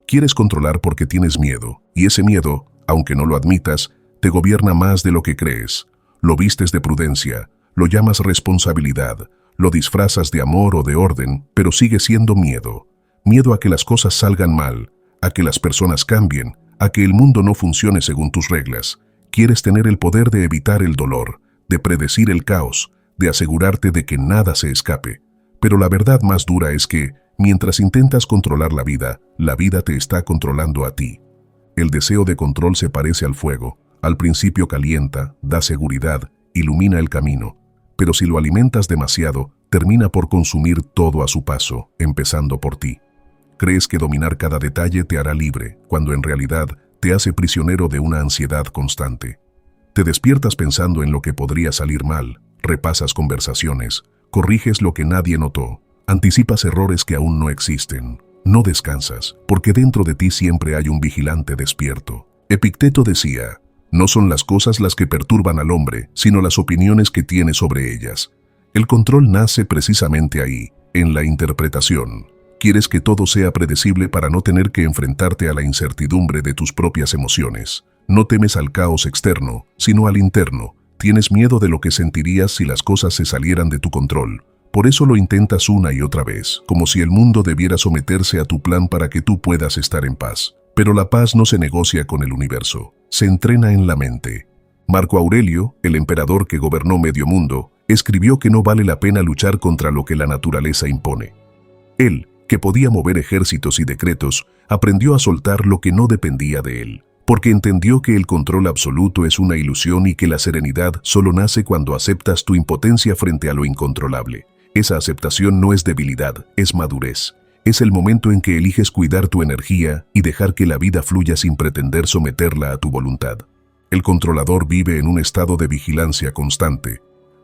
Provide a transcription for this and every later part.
Quieres controlar porque tienes miedo, y ese miedo, aunque no lo admitas, te gobierna más de lo que crees. Lo vistes de prudencia, lo llamas responsabilidad, lo disfrazas de amor o de orden, pero sigue siendo miedo. Miedo a que las cosas salgan mal, a que las personas cambien, a que el mundo no funcione según tus reglas. Quieres tener el poder de evitar el dolor, de predecir el caos, de asegurarte de que nada se escape. Pero la verdad más dura es que, mientras intentas controlar la vida te está controlando a ti. El deseo de control se parece al fuego. Al principio calienta, da seguridad, ilumina el camino. Pero si lo alimentas demasiado, termina por consumir todo a su paso, empezando por ti. Crees que dominar cada detalle te hará libre, cuando en realidad te hace prisionero de una ansiedad constante. Te despiertas pensando en lo que podría salir mal, repasas conversaciones, corriges lo que nadie notó, anticipas errores que aún no existen. No descansas, porque dentro de ti siempre hay un vigilante despierto. Epicteto decía, no son las cosas las que perturban al hombre, sino las opiniones que tiene sobre ellas. El control nace precisamente ahí, en la interpretación. Quieres que todo sea predecible para no tener que enfrentarte a la incertidumbre de tus propias emociones. No temes al caos externo, sino al interno. Tienes miedo de lo que sentirías si las cosas se salieran de tu control. Por eso lo intentas una y otra vez, como si el mundo debiera someterse a tu plan para que tú puedas estar en paz. Pero la paz no se negocia con el universo, se entrena en la mente. Marco Aurelio, el emperador que gobernó medio mundo, escribió que no vale la pena luchar contra lo que la naturaleza impone. Él, que podía mover ejércitos y decretos, aprendió a soltar lo que no dependía de él, porque entendió que el control absoluto es una ilusión y que la serenidad solo nace cuando aceptas tu impotencia frente a lo incontrolable. Esa aceptación no es debilidad, es madurez. Es el momento en que eliges cuidar tu energía y dejar que la vida fluya sin pretender someterla a tu voluntad. El controlador vive en un estado de vigilancia constante.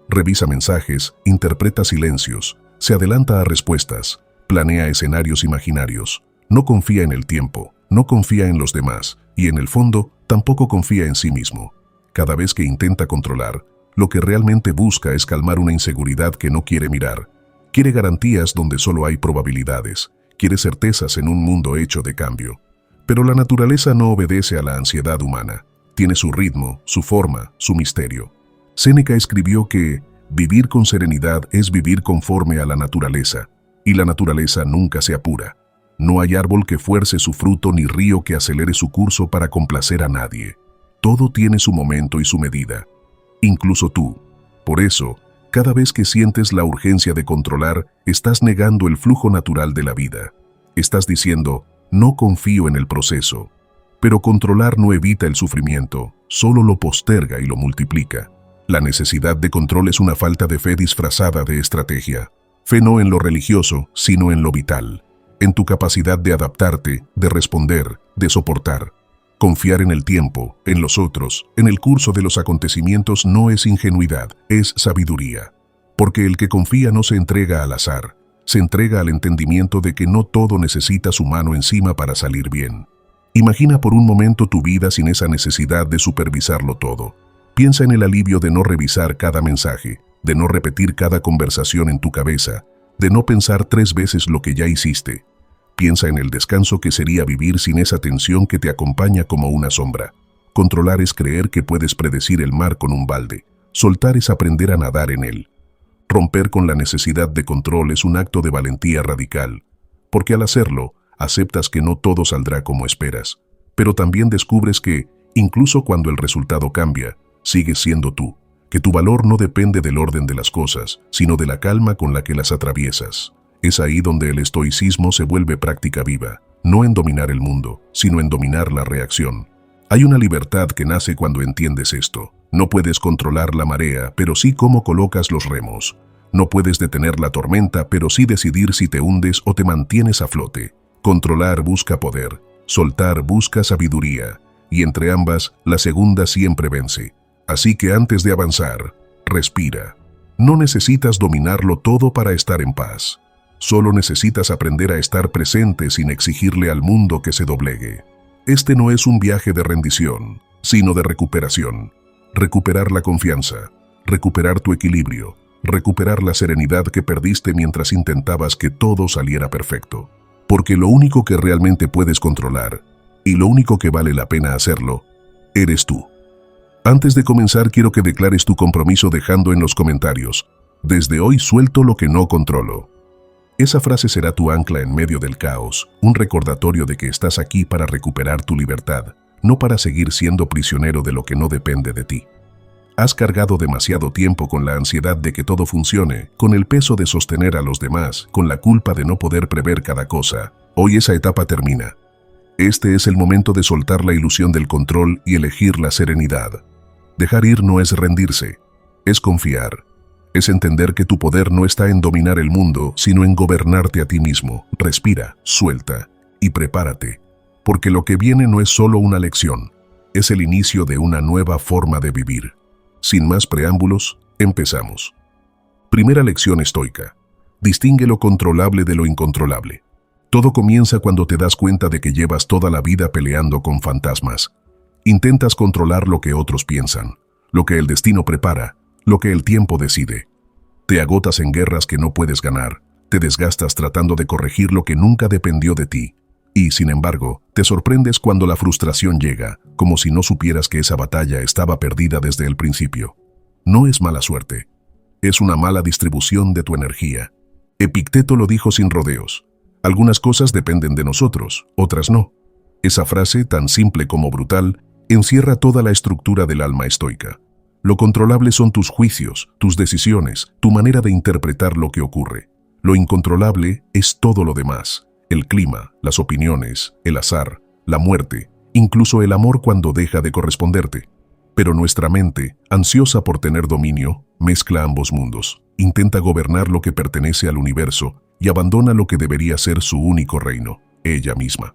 Revisa mensajes, interpreta silencios, se adelanta a respuestas, planea escenarios imaginarios. No confía en el tiempo, no confía en los demás y en el fondo tampoco confía en sí mismo. Cada vez que intenta controlar, lo que realmente busca es calmar una inseguridad que no quiere mirar. Quiere garantías donde solo hay probabilidades. Quiere certezas en un mundo hecho de cambio. Pero la naturaleza no obedece a la ansiedad humana. Tiene su ritmo, su forma, su misterio. Séneca escribió que vivir con serenidad es vivir conforme a la naturaleza, y la naturaleza nunca se apura. No hay árbol que fuerce su fruto ni río que acelere su curso para complacer a nadie. Todo tiene su momento y su medida, incluso tú. Por eso, cada vez que sientes la urgencia de controlar, estás negando el flujo natural de la vida. Estás diciendo, no confío en el proceso. Pero controlar no evita el sufrimiento, solo lo posterga y lo multiplica. La necesidad de control es una falta de fe disfrazada de estrategia. Fe no en lo religioso, sino en lo vital. En tu capacidad de adaptarte, de responder, de soportar. Confiar en el tiempo, en los otros, en el curso de los acontecimientos no es ingenuidad, es sabiduría. Porque el que confía no se entrega al azar, se entrega al entendimiento de que no todo necesita su mano encima para salir bien. Imagina por un momento tu vida sin esa necesidad de supervisarlo todo. Piensa en el alivio de no revisar cada mensaje, de no repetir cada conversación en tu cabeza, de no pensar 3 veces lo que ya hiciste. Piensa en el descanso que sería vivir sin esa tensión que te acompaña como una sombra. Controlar es creer que puedes predecir el mar con un balde. Soltar es aprender a nadar en él. Romper con la necesidad de control es un acto de valentía radical, porque al hacerlo, aceptas que no todo saldrá como esperas, pero también descubres que, incluso cuando el resultado cambia, sigues siendo tú, que tu valor no depende del orden de las cosas, sino de la calma con la que las atraviesas. Es ahí donde el estoicismo se vuelve práctica viva, no en dominar el mundo, sino en dominar la reacción. Hay una libertad que nace cuando entiendes esto. No puedes controlar la marea, pero sí cómo colocas los remos. No puedes detener la tormenta, pero sí decidir si te hundes o te mantienes a flote. Controlar busca poder, soltar busca sabiduría, y entre ambas, la segunda siempre vence. Así que antes de avanzar, respira. No necesitas dominarlo todo para estar en paz. Solo necesitas aprender a estar presente sin exigirle al mundo que se doblegue. Este no es un viaje de rendición, sino de recuperación. Recuperar la confianza, recuperar tu equilibrio, recuperar la serenidad que perdiste mientras intentabas que todo saliera perfecto. Porque lo único que realmente puedes controlar, y lo único que vale la pena hacerlo, eres tú. Antes de comenzar, quiero que declares tu compromiso dejando en los comentarios: desde hoy suelto lo que no controlo. Esa frase será tu ancla en medio del caos, un recordatorio de que estás aquí para recuperar tu libertad, no para seguir siendo prisionero de lo que no depende de ti. Has cargado demasiado tiempo con la ansiedad de que todo funcione, con el peso de sostener a los demás, con la culpa de no poder prever cada cosa. Hoy esa etapa termina. Este es el momento de soltar la ilusión del control y elegir la serenidad. Dejar ir no es rendirse, es confiar. Es entender que tu poder no está en dominar el mundo, sino en gobernarte a ti mismo. Respira, suelta y prepárate, porque lo que viene no es solo una lección, es el inicio de una nueva forma de vivir. Sin más preámbulos, empezamos. Primera lección estoica. Distingue lo controlable de lo incontrolable. Todo comienza cuando te das cuenta de que llevas toda la vida peleando con fantasmas. Intentas controlar lo que otros piensan, lo que el destino prepara, lo que el tiempo decide. Te agotas en guerras que no puedes ganar, te desgastas tratando de corregir lo que nunca dependió de ti. Y, sin embargo, te sorprendes cuando la frustración llega, como si no supieras que esa batalla estaba perdida desde el principio. No es mala suerte, es una mala distribución de tu energía. Epicteto lo dijo sin rodeos. Algunas cosas dependen de nosotros, otras no. Esa frase, tan simple como brutal, encierra toda la estructura del alma estoica. Lo controlable son tus juicios, tus decisiones, tu manera de interpretar lo que ocurre. Lo incontrolable es todo lo demás: el clima, las opiniones, el azar, la muerte, incluso el amor cuando deja de corresponderte. Pero nuestra mente, ansiosa por tener dominio, mezcla ambos mundos, intenta gobernar lo que pertenece al universo y abandona lo que debería ser su único reino, ella misma.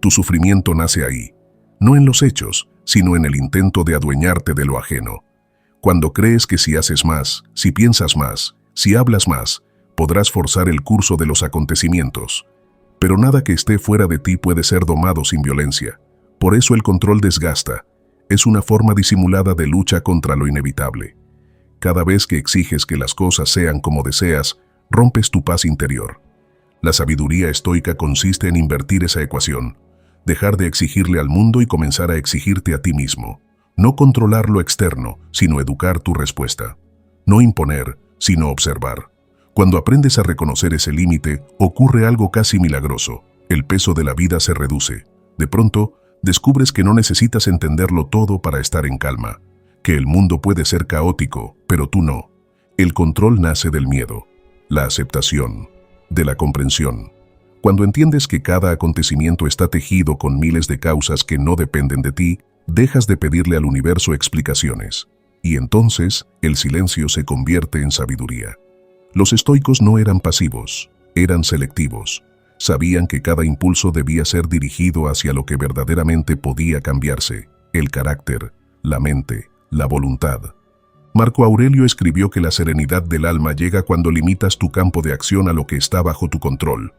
Tu sufrimiento nace ahí, no en los hechos, sino en el intento de adueñarte de lo ajeno. Cuando crees que si haces más, si piensas más, si hablas más, podrás forzar el curso de los acontecimientos. Pero nada que esté fuera de ti puede ser domado sin violencia. Por eso el control desgasta. Es una forma disimulada de lucha contra lo inevitable. Cada vez que exiges que las cosas sean como deseas, rompes tu paz interior. La sabiduría estoica consiste en invertir esa ecuación. Dejar de exigirle al mundo y comenzar a exigirte a ti mismo. No controlar lo externo, sino educar tu respuesta. No imponer, sino observar. Cuando aprendes a reconocer ese límite, ocurre algo casi milagroso. El peso de la vida se reduce. De pronto, descubres que no necesitas entenderlo todo para estar en calma. Que el mundo puede ser caótico, pero tú no. El control nace del miedo, la aceptación, de la comprensión. Cuando entiendes que cada acontecimiento está tejido con miles de causas que no dependen de ti, dejas de pedirle al universo explicaciones. Y entonces, el silencio se convierte en sabiduría. Los estoicos no eran pasivos, eran selectivos. Sabían que cada impulso debía ser dirigido hacia lo que verdaderamente podía cambiarse: el carácter, la mente, la voluntad. Marco Aurelio escribió que la serenidad del alma llega cuando limitas tu campo de acción a lo que está bajo tu control.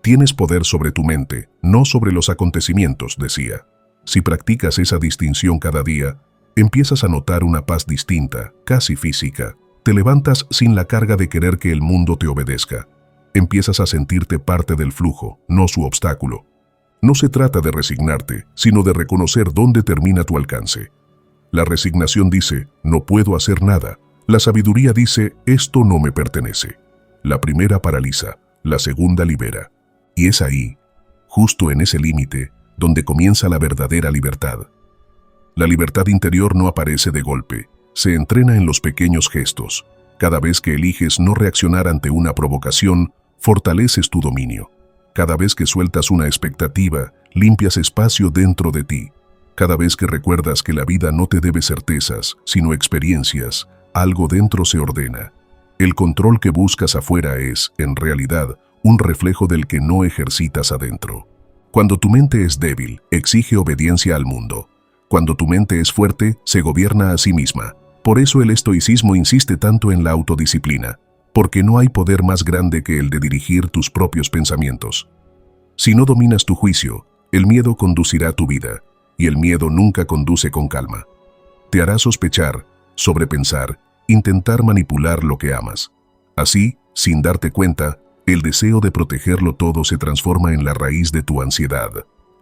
Tienes poder sobre tu mente, no sobre los acontecimientos, decía. Si practicas esa distinción cada día, empiezas a notar una paz distinta, casi física. Te levantas sin la carga de querer que el mundo te obedezca. Empiezas a sentirte parte del flujo, no su obstáculo. No se trata de resignarte, sino de reconocer dónde termina tu alcance. La resignación dice, no puedo hacer nada. La sabiduría dice, esto no me pertenece. La primera paraliza, la segunda libera. Y es ahí, justo en ese límite, donde comienza la verdadera libertad. La libertad interior no aparece de golpe, se entrena en los pequeños gestos. Cada vez que eliges no reaccionar ante una provocación, fortaleces tu dominio. Cada vez que sueltas una expectativa, limpias espacio dentro de ti. Cada vez que recuerdas que la vida no te debe certezas, sino experiencias, algo dentro se ordena. El control que buscas afuera es, en realidad, un reflejo del que no ejercitas adentro. Cuando tu mente es débil, exige obediencia al mundo. Cuando tu mente es fuerte, se gobierna a sí misma. Por eso el estoicismo insiste tanto en la autodisciplina, porque no hay poder más grande que el de dirigir tus propios pensamientos. Si no dominas tu juicio, el miedo conducirá tu vida, y el miedo nunca conduce con calma. Te hará sospechar, sobrepensar, intentar manipular lo que amas. Así, sin darte cuenta, El deseo de protegerlo todo se transforma en la raíz de tu ansiedad.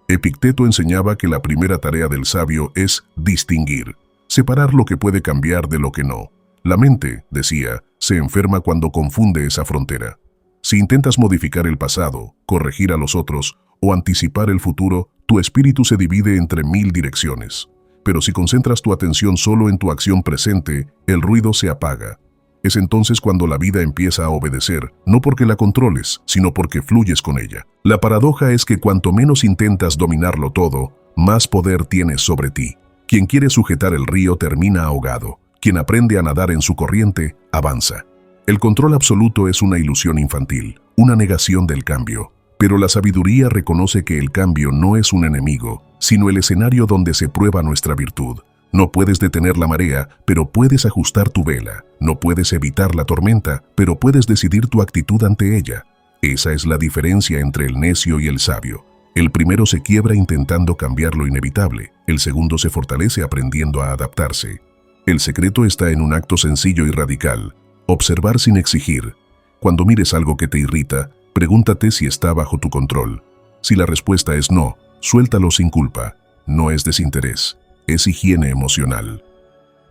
Epicteto enseñaba que la primera tarea del sabio es distinguir, separar lo que puede cambiar de lo que no. La mente, decía, se enferma cuando confunde esa frontera. Si intentas modificar el pasado, corregir a los otros o anticipar el futuro, tu espíritu se divide entre 1000 direcciones. Pero si concentras tu atención solo en tu acción presente, el ruido se apaga. Es entonces cuando la vida empieza a obedecer, no porque la controles, sino porque fluyes con ella. La paradoja es que cuanto menos intentas dominarlo todo, más poder tienes sobre ti. Quien quiere sujetar el río termina ahogado. Quien aprende a nadar en su corriente, avanza. El control absoluto es una ilusión infantil, una negación del cambio. Pero la sabiduría reconoce que el cambio no es un enemigo, sino el escenario donde se prueba nuestra virtud. No puedes detener la marea, pero puedes ajustar tu vela. No puedes evitar la tormenta, pero puedes decidir tu actitud ante ella. Esa es la diferencia entre el necio y el sabio. El primero se quiebra intentando cambiar lo inevitable. El segundo se fortalece aprendiendo a adaptarse. El secreto está en un acto sencillo y radical. Observar sin exigir. Cuando mires algo que te irrita, pregúntate si está bajo tu control. Si la respuesta es no, suéltalo sin culpa. No es desinterés. Es higiene emocional.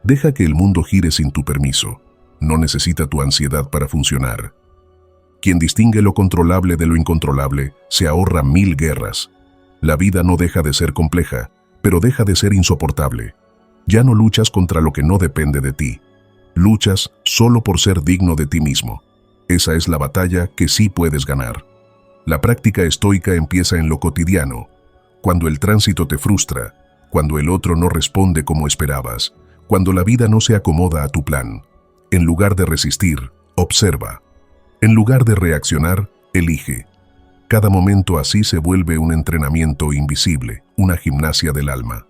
Deja que el mundo gire sin tu permiso. No necesita tu ansiedad para funcionar. Quien distingue lo controlable de lo incontrolable se ahorra 1000 guerras. La vida no deja de ser compleja, pero deja de ser insoportable. Ya no luchas contra lo que no depende de ti. Luchas solo por ser digno de ti mismo. Esa es la batalla que sí puedes ganar. La práctica estoica empieza en lo cotidiano, cuando el tránsito te frustra, cuando el otro no responde como esperabas, cuando la vida no se acomoda a tu plan. En lugar de resistir, observa. En lugar de reaccionar, elige. Cada momento así se vuelve un entrenamiento invisible, una gimnasia del alma.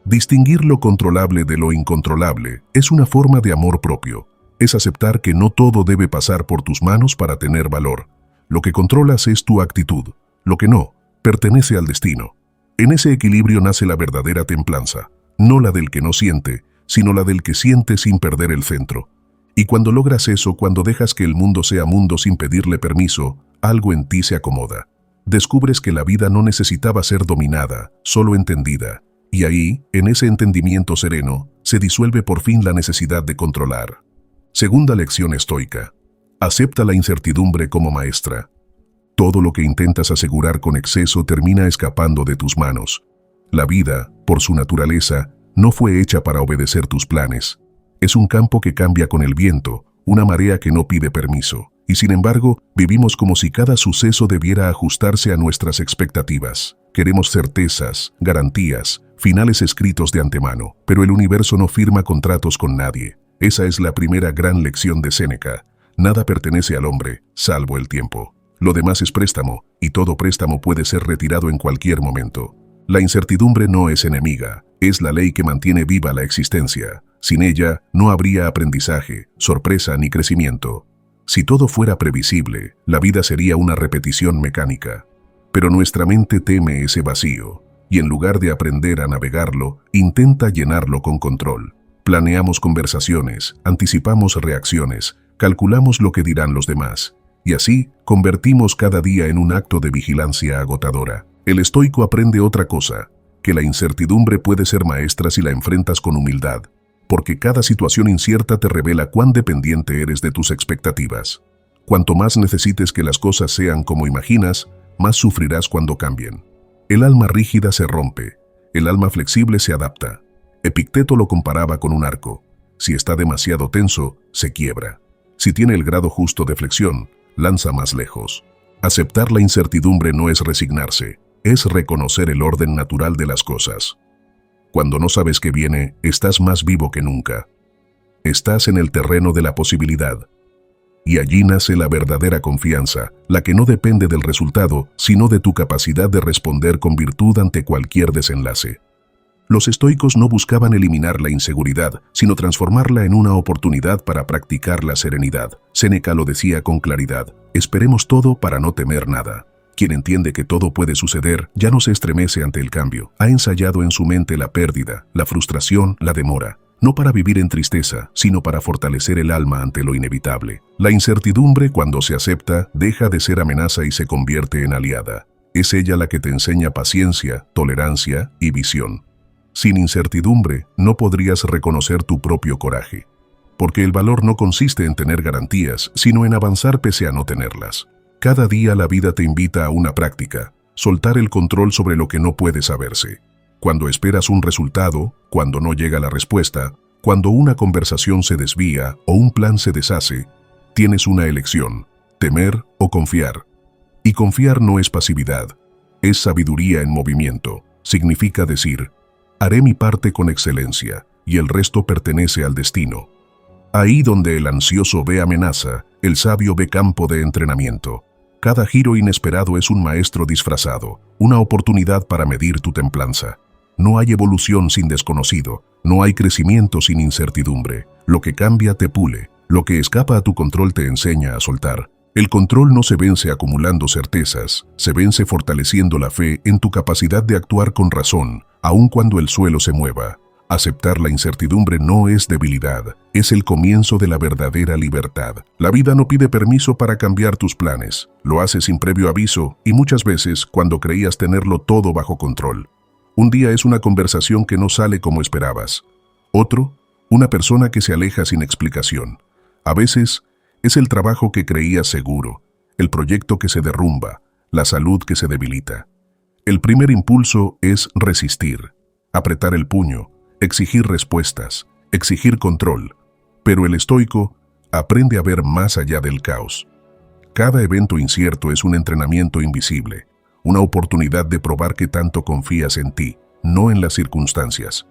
Distinguir lo controlable de lo incontrolable es una forma de amor propio. Es aceptar que no todo debe pasar por tus manos para tener valor. Lo que controlas es tu actitud. Lo que no, pertenece al destino. En ese equilibrio nace la verdadera templanza, no la del que no siente, sino la del que siente sin perder el centro. Y cuando logras eso, cuando dejas que el mundo sea mundo sin pedirle permiso, algo en ti se acomoda. Descubres que la vida no necesitaba ser dominada, solo entendida. Y ahí, en ese entendimiento sereno, se disuelve por fin la necesidad de controlar. Segunda lección estoica. Acepta la incertidumbre como maestra. Todo lo que intentas asegurar con exceso termina escapando de tus manos. La vida, por su naturaleza, no fue hecha para obedecer tus planes. Es un campo que cambia con el viento, una marea que no pide permiso. Y sin embargo, vivimos como si cada suceso debiera ajustarse a nuestras expectativas. Queremos certezas, garantías, finales escritos de antemano, pero el universo no firma contratos con nadie. Esa es la primera gran lección de Séneca. Nada pertenece al hombre, salvo el tiempo. Lo demás es préstamo, y todo préstamo puede ser retirado en cualquier momento. La incertidumbre no es enemiga, es la ley que mantiene viva la existencia. Sin ella, no habría aprendizaje, sorpresa ni crecimiento. Si todo fuera previsible, la vida sería una repetición mecánica. Pero nuestra mente teme ese vacío, y en lugar de aprender a navegarlo, intenta llenarlo con control. Planeamos conversaciones, anticipamos reacciones, calculamos lo que dirán los demás, y así convertimos cada día en un acto de vigilancia agotadora. El estoico aprende otra cosa, que la incertidumbre puede ser maestra si la enfrentas con humildad, porque cada situación incierta te revela cuán dependiente eres de tus expectativas. Cuanto más necesites que las cosas sean como imaginas, más sufrirás cuando cambien. El alma rígida se rompe, el alma flexible se adapta. Epicteto lo comparaba con un arco. Si está demasiado tenso, se quiebra. Si tiene el grado justo de flexión, lanza más lejos. Aceptar la incertidumbre no es resignarse, es reconocer el orden natural de las cosas. Cuando no sabes qué viene, estás más vivo que nunca. Estás en el terreno de la posibilidad. Y allí nace la verdadera confianza, la que no depende del resultado, sino de tu capacidad de responder con virtud ante cualquier desenlace. Los estoicos no buscaban eliminar la inseguridad, sino transformarla en una oportunidad para practicar la serenidad. Séneca lo decía con claridad: esperemos todo para no temer nada. Quien entiende que todo puede suceder, ya no se estremece ante el cambio. Ha ensayado en su mente la pérdida, la frustración, la demora. no para vivir en tristeza, sino para fortalecer el alma ante lo inevitable. La incertidumbre, cuando se acepta, deja de ser amenaza y se convierte en aliada. Es ella la que te enseña paciencia, tolerancia y visión. Sin incertidumbre, no podrías reconocer tu propio coraje. Porque el valor no consiste en tener garantías, sino en avanzar pese a no tenerlas. Cada día la vida te invita a una práctica, soltar el control sobre lo que no puede saberse. Cuando esperas un resultado, cuando no llega la respuesta, cuando una conversación se desvía o un plan se deshace, tienes una elección, temer o confiar. Y confiar no es pasividad, es sabiduría en movimiento. Significa decir, haré mi parte con excelencia y el resto pertenece al destino. Ahí donde el ansioso ve amenaza, el sabio ve campo de entrenamiento. Cada giro inesperado es un maestro disfrazado, una oportunidad para medir tu templanza. No hay evolución sin desconocido, no hay crecimiento sin incertidumbre. Lo que cambia te pule, lo que escapa a tu control te enseña a soltar. El control no se vence acumulando certezas, se vence fortaleciendo la fe en tu capacidad de actuar con razón, aun cuando el suelo se mueva. Aceptar la incertidumbre no es debilidad, es el comienzo de la verdadera libertad. La vida no pide permiso para cambiar tus planes, lo hace sin previo aviso y muchas veces cuando creías tenerlo todo bajo control. Un día es una conversación que no sale como esperabas. Otro, una persona que se aleja sin explicación. A veces, es el trabajo que creías seguro, el proyecto que se derrumba, la salud que se debilita. El primer impulso es resistir, apretar el puño, exigir respuestas, exigir control. Pero el estoico aprende a ver más allá del caos. Cada evento incierto es un entrenamiento invisible, una oportunidad de probar que tanto confías en ti, no en las circunstancias.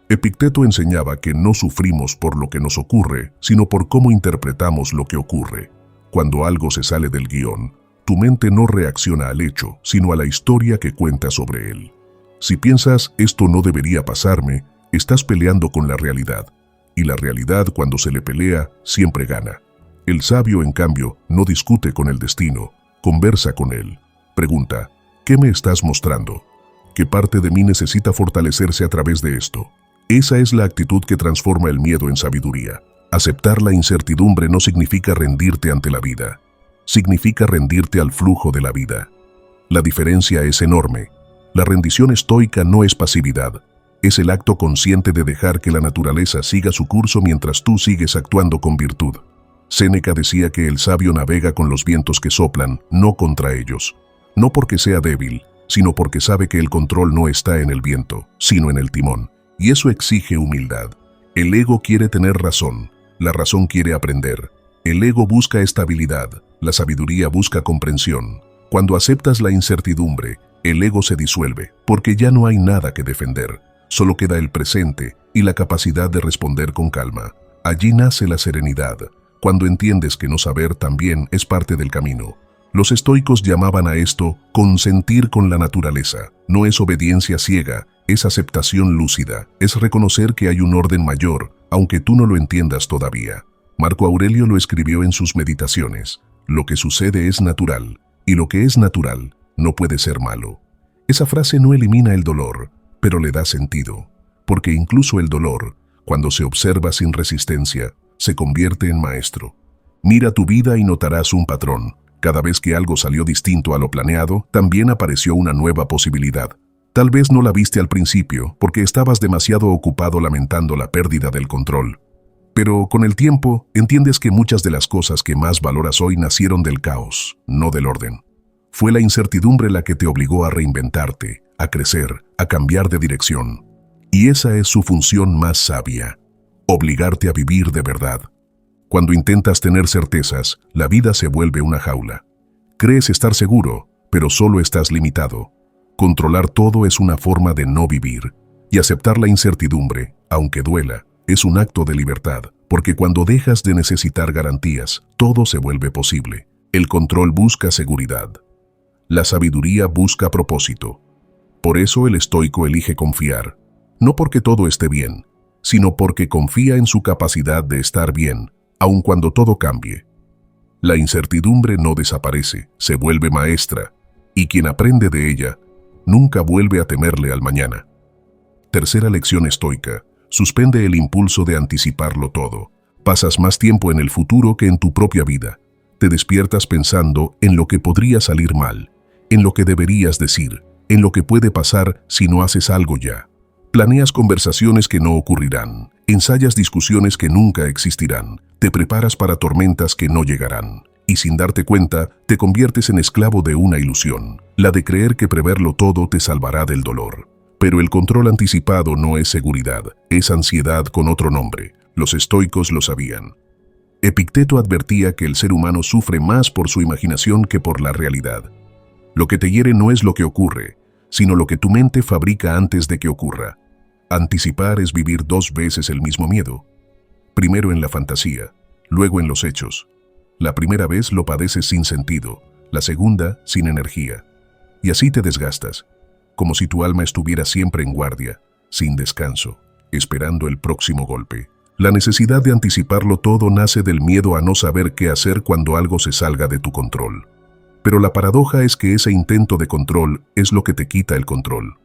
Epicteto enseñaba que no sufrimos por lo que nos ocurre, sino por cómo interpretamos lo que ocurre. Cuando algo se sale del guión, tu mente no reacciona al hecho, sino a la historia que cuenta sobre él. Si piensas, esto no debería pasarme, estás peleando con la realidad. Y la realidad, cuando se le pelea, siempre gana. El sabio, en cambio, no discute con el destino, conversa con él. Pregunta, ¿qué me estás mostrando? ¿Qué parte de mí necesita fortalecerse a través de esto? Esa es la actitud que transforma el miedo en sabiduría. Aceptar la incertidumbre no significa rendirte ante la vida. Significa rendirte al flujo de la vida. La diferencia es enorme. La rendición estoica no es pasividad. Es el acto consciente de dejar que la naturaleza siga su curso mientras tú sigues actuando con virtud. Séneca decía que el sabio navega con los vientos que soplan, no contra ellos. No porque sea débil, sino porque sabe que el control no está en el viento, sino en el timón. Y eso exige humildad. El ego quiere tener razón, la razón quiere aprender. El ego busca estabilidad, la sabiduría busca comprensión. Cuando aceptas la incertidumbre, el ego se disuelve, porque ya no hay nada que defender. Solo queda el presente y la capacidad de responder con calma. Allí nace la serenidad, cuando entiendes que no saber también es parte del camino. Los estoicos llamaban a esto consentir con la naturaleza. No es obediencia ciega, es aceptación lúcida, es reconocer que hay un orden mayor, aunque tú no lo entiendas todavía. Marco Aurelio lo escribió en sus meditaciones. Lo que sucede es natural, y lo que es natural no puede ser malo. Esa frase no elimina el dolor, pero le da sentido, porque incluso el dolor, cuando se observa sin resistencia, se convierte en maestro. Mira tu vida y notarás un patrón. Cada vez que algo salió distinto a lo planeado, también apareció una nueva posibilidad. Tal vez no la viste al principio, porque estabas demasiado ocupado lamentando la pérdida del control. Pero con el tiempo, entiendes que muchas de las cosas que más valoras hoy nacieron del caos, no del orden. Fue la incertidumbre la que te obligó a reinventarte, a crecer, a cambiar de dirección. Y esa es su función más sabia, obligarte a vivir de verdad. Cuando intentas tener certezas, la vida se vuelve una jaula. Crees estar seguro, pero solo estás limitado. Controlar todo es una forma de no vivir. Y aceptar la incertidumbre, aunque duela, es un acto de libertad, porque cuando dejas de necesitar garantías, todo se vuelve posible. El control busca seguridad. La sabiduría busca propósito. Por eso el estoico elige confiar, no porque todo esté bien, sino porque confía en su capacidad de estar bien, aun cuando todo cambie. La incertidumbre no desaparece, se vuelve maestra, y quien aprende de ella, nunca vuelve a temerle al mañana. Tercera lección estoica: Suspende el impulso de anticiparlo todo. Pasas más tiempo en el futuro que en tu propia vida. Te despiertas pensando en lo que podría salir mal, en lo que deberías decir, en lo que puede pasar si no haces algo ya. Planeas conversaciones que no ocurrirán, ensayas discusiones que nunca existirán, te preparas para tormentas que no llegarán. Y sin darte cuenta, te conviertes en esclavo de una ilusión, la de creer que preverlo todo te salvará del dolor. Pero el control anticipado no es seguridad, es ansiedad con otro nombre. Los estoicos lo sabían. Epicteto advertía que el ser humano sufre más por su imaginación que por la realidad. Lo que te hiere no es lo que ocurre, sino lo que tu mente fabrica antes de que ocurra. Anticipar es vivir 2 veces el mismo miedo. Primero en la fantasía, luego en los hechos. La primera vez lo padeces sin sentido, la segunda sin energía. Y así te desgastas, como si tu alma estuviera siempre en guardia, sin descanso, esperando el próximo golpe. La necesidad de anticiparlo todo nace del miedo a no saber qué hacer cuando algo se salga de tu control. Pero la paradoja es que ese intento de control es lo que te quita el control.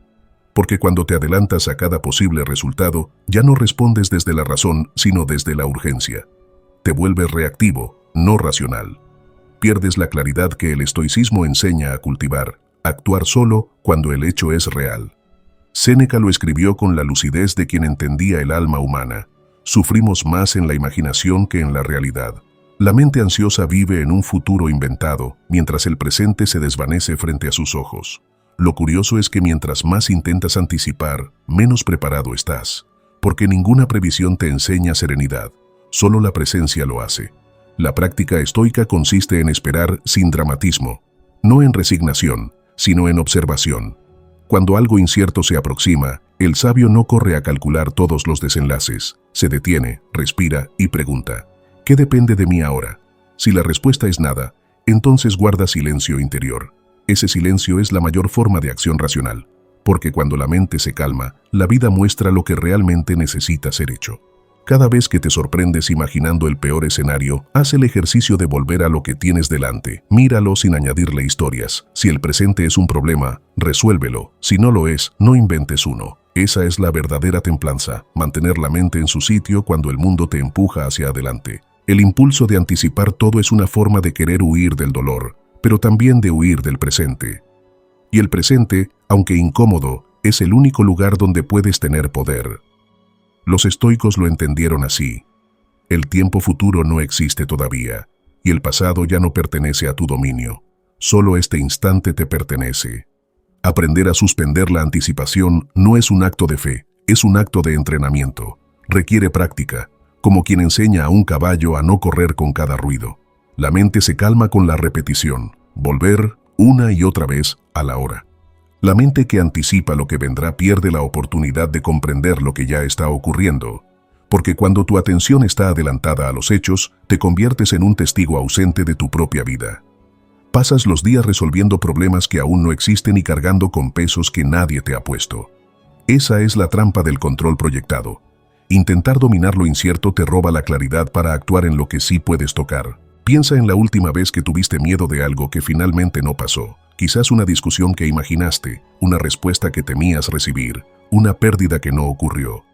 Porque cuando te adelantas a cada posible resultado, ya no respondes desde la razón, sino desde la urgencia. Te vuelves reactivo, no racional. Pierdes la claridad que el estoicismo enseña a cultivar, actuar solo cuando el hecho es real. Séneca lo escribió con la lucidez de quien entendía el alma humana. Sufrimos más en la imaginación que en la realidad. La mente ansiosa vive en un futuro inventado, mientras el presente se desvanece frente a sus ojos. Lo curioso es que mientras más intentas anticipar, menos preparado estás, porque ninguna previsión te enseña serenidad, solo la presencia lo hace. La práctica estoica consiste en esperar sin dramatismo, no en resignación, sino en observación. Cuando algo incierto se aproxima, el sabio no corre a calcular todos los desenlaces, se detiene, respira y pregunta, ¿qué depende de mí ahora? Si la respuesta es nada, entonces guarda silencio interior. Ese silencio es la mayor forma de acción racional, porque cuando la mente se calma, la vida muestra lo que realmente necesita ser hecho. Cada vez que te sorprendes imaginando el peor escenario, haz el ejercicio de volver a lo que tienes delante. Míralo sin añadirle historias. Si el presente es un problema, resuélvelo. Si no lo es, no inventes uno. Esa es la verdadera templanza, mantener la mente en su sitio cuando el mundo te empuja hacia adelante. El impulso de anticipar todo es una forma de querer huir del dolor, pero también de huir del presente. Y el presente, aunque incómodo, es el único lugar donde puedes tener poder. Los estoicos lo entendieron así. El tiempo futuro no existe todavía, y el pasado ya no pertenece a tu dominio. Solo este instante te pertenece. Aprender a suspender la anticipación no es un acto de fe, es un acto de entrenamiento. Requiere práctica, como quien enseña a un caballo a no correr con cada ruido. La mente se calma con la repetición, volver una y otra vez a la hora. La mente que anticipa lo que vendrá pierde la oportunidad de comprender lo que ya está ocurriendo, porque cuando tu atención está adelantada a los hechos, te conviertes en un testigo ausente de tu propia vida. Pasas los días resolviendo problemas que aún no existen y cargando con pesos que nadie te ha puesto. Esa es la trampa del control proyectado. Intentar dominar lo incierto te roba la claridad para actuar en lo que sí puedes tocar. Piensa en la última vez que tuviste miedo de algo que finalmente no pasó. Quizás una discusión que imaginaste, una respuesta que temías recibir, una pérdida que no ocurrió.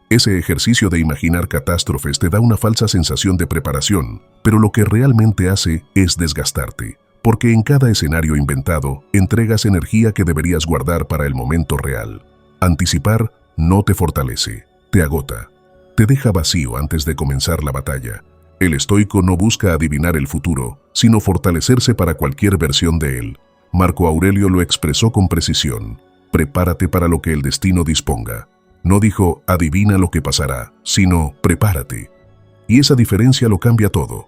Ese ejercicio de imaginar catástrofes te da una falsa sensación de preparación, pero lo que realmente hace es desgastarte, porque en cada escenario inventado entregas energía que deberías guardar para el momento real. Anticipar no te fortalece, te agota, te deja vacío antes de comenzar la batalla. El estoico no busca adivinar el futuro, sino fortalecerse para cualquier versión de él. Marco Aurelio lo expresó con precisión. Prepárate para lo que el destino disponga. No dijo, adivina lo que pasará, sino, prepárate. Y esa diferencia lo cambia todo.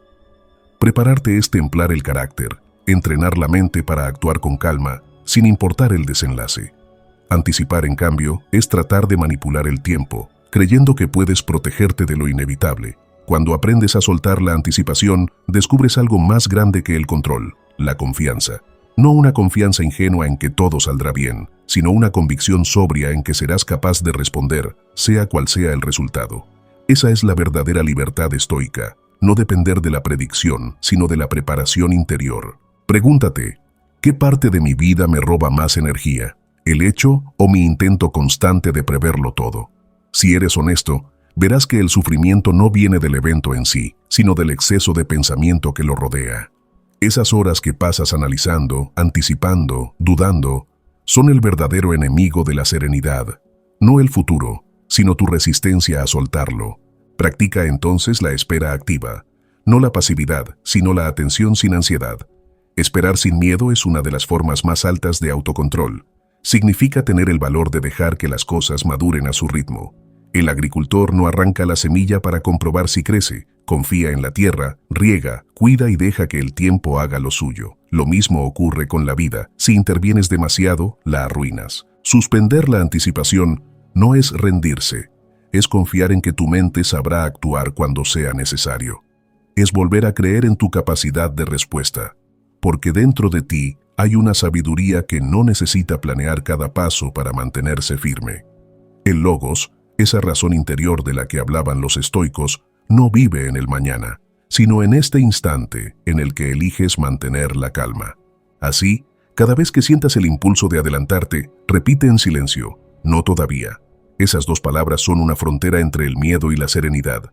Prepararte es templar el carácter, entrenar la mente para actuar con calma, sin importar el desenlace. Anticipar, en cambio, es tratar de manipular el tiempo, creyendo que puedes protegerte de lo inevitable. Cuando aprendes a soltar la anticipación, descubres algo más grande que el control, la confianza. No una confianza ingenua en que todo saldrá bien, sino una convicción sobria en que serás capaz de responder, sea cual sea el resultado. Esa es la verdadera libertad estoica, no depender de la predicción, sino de la preparación interior. Pregúntate, ¿qué parte de mi vida me roba más energía? ¿El hecho o mi intento constante de preverlo todo? Si eres honesto, verás que el sufrimiento no viene del evento en sí, sino del exceso de pensamiento que lo rodea. Esas horas que pasas analizando, anticipando, dudando, son el verdadero enemigo de la serenidad. No el futuro, sino tu resistencia a soltarlo. Practica entonces la espera activa. No la pasividad, sino la atención sin ansiedad. Esperar sin miedo es una de las formas más altas de autocontrol. Significa tener el valor de dejar que las cosas maduren a su ritmo. El agricultor no arranca la semilla para comprobar si crece, confía en la tierra, riega, cuida y deja que el tiempo haga lo suyo. Lo mismo ocurre con la vida. Si intervienes demasiado, la arruinas. Suspender la anticipación no es rendirse, es confiar en que tu mente sabrá actuar cuando sea necesario. Es volver a creer en tu capacidad de respuesta, porque dentro de ti hay una sabiduría que no necesita planear cada paso para mantenerse firme. El logos, esa razón interior de la que hablaban los estoicos, no vive en el mañana, sino en este instante en el que eliges mantener la calma. Así, cada vez que sientas el impulso de adelantarte, repite en silencio, no todavía. Esas dos palabras son una frontera entre el miedo y la serenidad.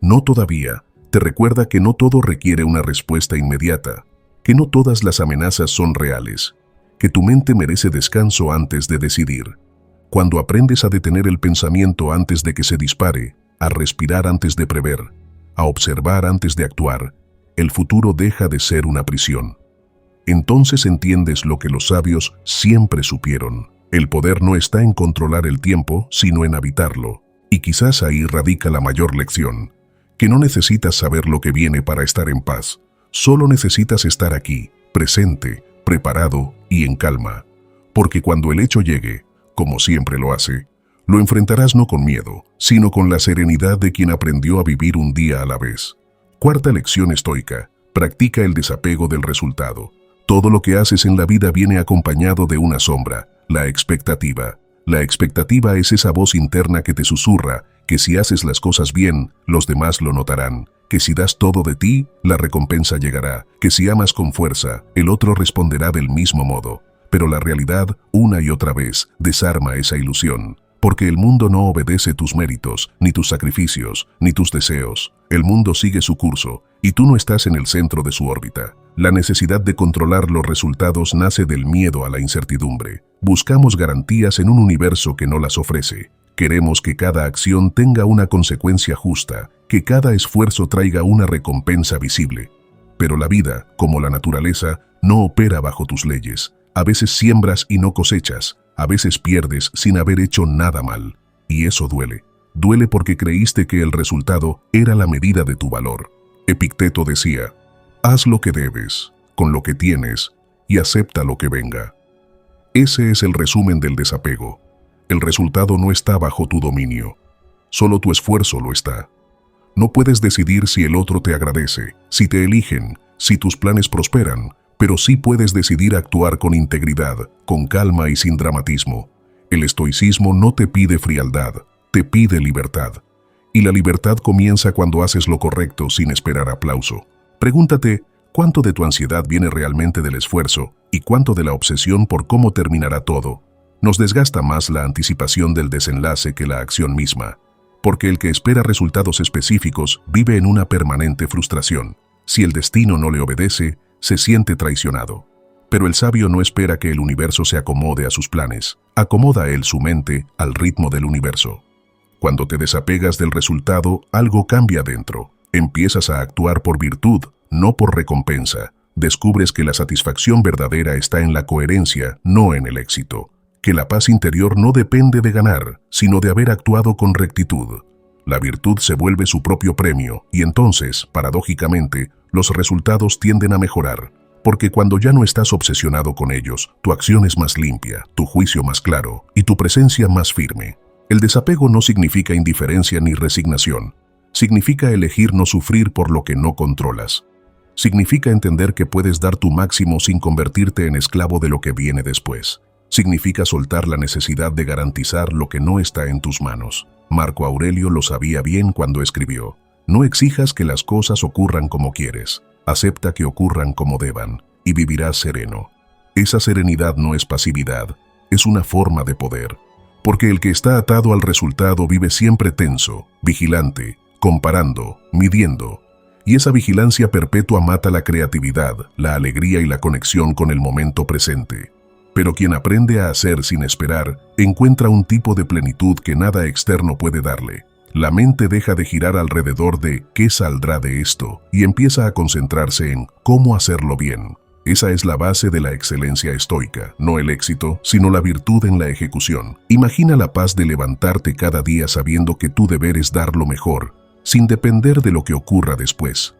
No todavía te recuerda que no todo requiere una respuesta inmediata, que no todas las amenazas son reales, que tu mente merece descanso antes de decidir. Cuando aprendes a detener el pensamiento antes de que se dispare, a respirar antes de prever, a observar antes de actuar, el futuro deja de ser una prisión. Entonces entiendes lo que los sabios siempre supieron. El poder no está en controlar el tiempo, sino en habitarlo. Y quizás ahí radica la mayor lección, que no necesitas saber lo que viene para estar en paz. Solo necesitas estar aquí, presente, preparado y en calma. Porque cuando el hecho llegue, como siempre lo hace, lo enfrentarás no con miedo, sino con la serenidad de quien aprendió a vivir un día a la vez. Cuarta lección estoica: practica el desapego del resultado. Todo lo que haces en la vida viene acompañado de una sombra, la expectativa. La expectativa es esa voz interna que te susurra que si haces las cosas bien, los demás lo notarán, que si das todo de ti, la recompensa llegará, que si amas con fuerza, el otro responderá del mismo modo. Pero la realidad, una y otra vez, desarma esa ilusión. Porque el mundo no obedece tus méritos, ni tus sacrificios, ni tus deseos. El mundo sigue su curso, y tú no estás en el centro de su órbita. La necesidad de controlar los resultados nace del miedo a la incertidumbre. Buscamos garantías en un universo que no las ofrece. Queremos que cada acción tenga una consecuencia justa, que cada esfuerzo traiga una recompensa visible. Pero la vida, como la naturaleza, no opera bajo tus leyes. A veces siembras y no cosechas. A veces pierdes sin haber hecho nada mal. Y eso duele. Duele porque creíste que el resultado era la medida de tu valor. Epicteto decía: haz lo que debes, con lo que tienes, y acepta lo que venga. Ese es el resumen del desapego. El resultado no está bajo tu dominio. Solo tu esfuerzo lo está. No puedes decidir si el otro te agradece, si te eligen, si tus planes prosperan, pero sí puedes decidir actuar con integridad, con calma y sin dramatismo. El estoicismo no te pide frialdad, te pide libertad. Y la libertad comienza cuando haces lo correcto sin esperar aplauso. Pregúntate, ¿cuánto de tu ansiedad viene realmente del esfuerzo y cuánto de la obsesión por cómo terminará todo? Nos desgasta más la anticipación del desenlace que la acción misma, porque el que espera resultados específicos vive en una permanente frustración. Si el destino no le obedece, se siente traicionado. Pero el sabio no espera que el universo se acomode a sus planes. Acomoda él su mente al ritmo del universo. Cuando te desapegas del resultado, algo cambia dentro. Empiezas a actuar por virtud, no por recompensa. Descubres que la satisfacción verdadera está en la coherencia, no en el éxito. Que la paz interior no depende de ganar, sino de haber actuado con rectitud. La virtud se vuelve su propio premio, y entonces, paradójicamente, los resultados tienden a mejorar. Porque cuando ya no estás obsesionado con ellos, tu acción es más limpia, tu juicio más claro, y tu presencia más firme. El desapego no significa indiferencia ni resignación. Significa elegir no sufrir por lo que no controlas. Significa entender que puedes dar tu máximo sin convertirte en esclavo de lo que viene después. Significa soltar la necesidad de garantizar lo que no está en tus manos. Marco Aurelio lo sabía bien cuando escribió: no exijas que las cosas ocurran como quieres, acepta que ocurran como deban, y vivirás sereno. Esa serenidad no es pasividad, es una forma de poder. Porque el que está atado al resultado vive siempre tenso, vigilante, comparando, midiendo. Y esa vigilancia perpetua mata la creatividad, la alegría y la conexión con el momento presente. Pero quien aprende a hacer sin esperar, encuentra un tipo de plenitud que nada externo puede darle. La mente deja de girar alrededor de ¿qué saldrá de esto? Y empieza a concentrarse en cómo hacerlo bien. Esa es la base de la excelencia estoica, no el éxito, sino la virtud en la ejecución. Imagina la paz de levantarte cada día sabiendo que tu deber es dar lo mejor, sin depender de lo que ocurra después.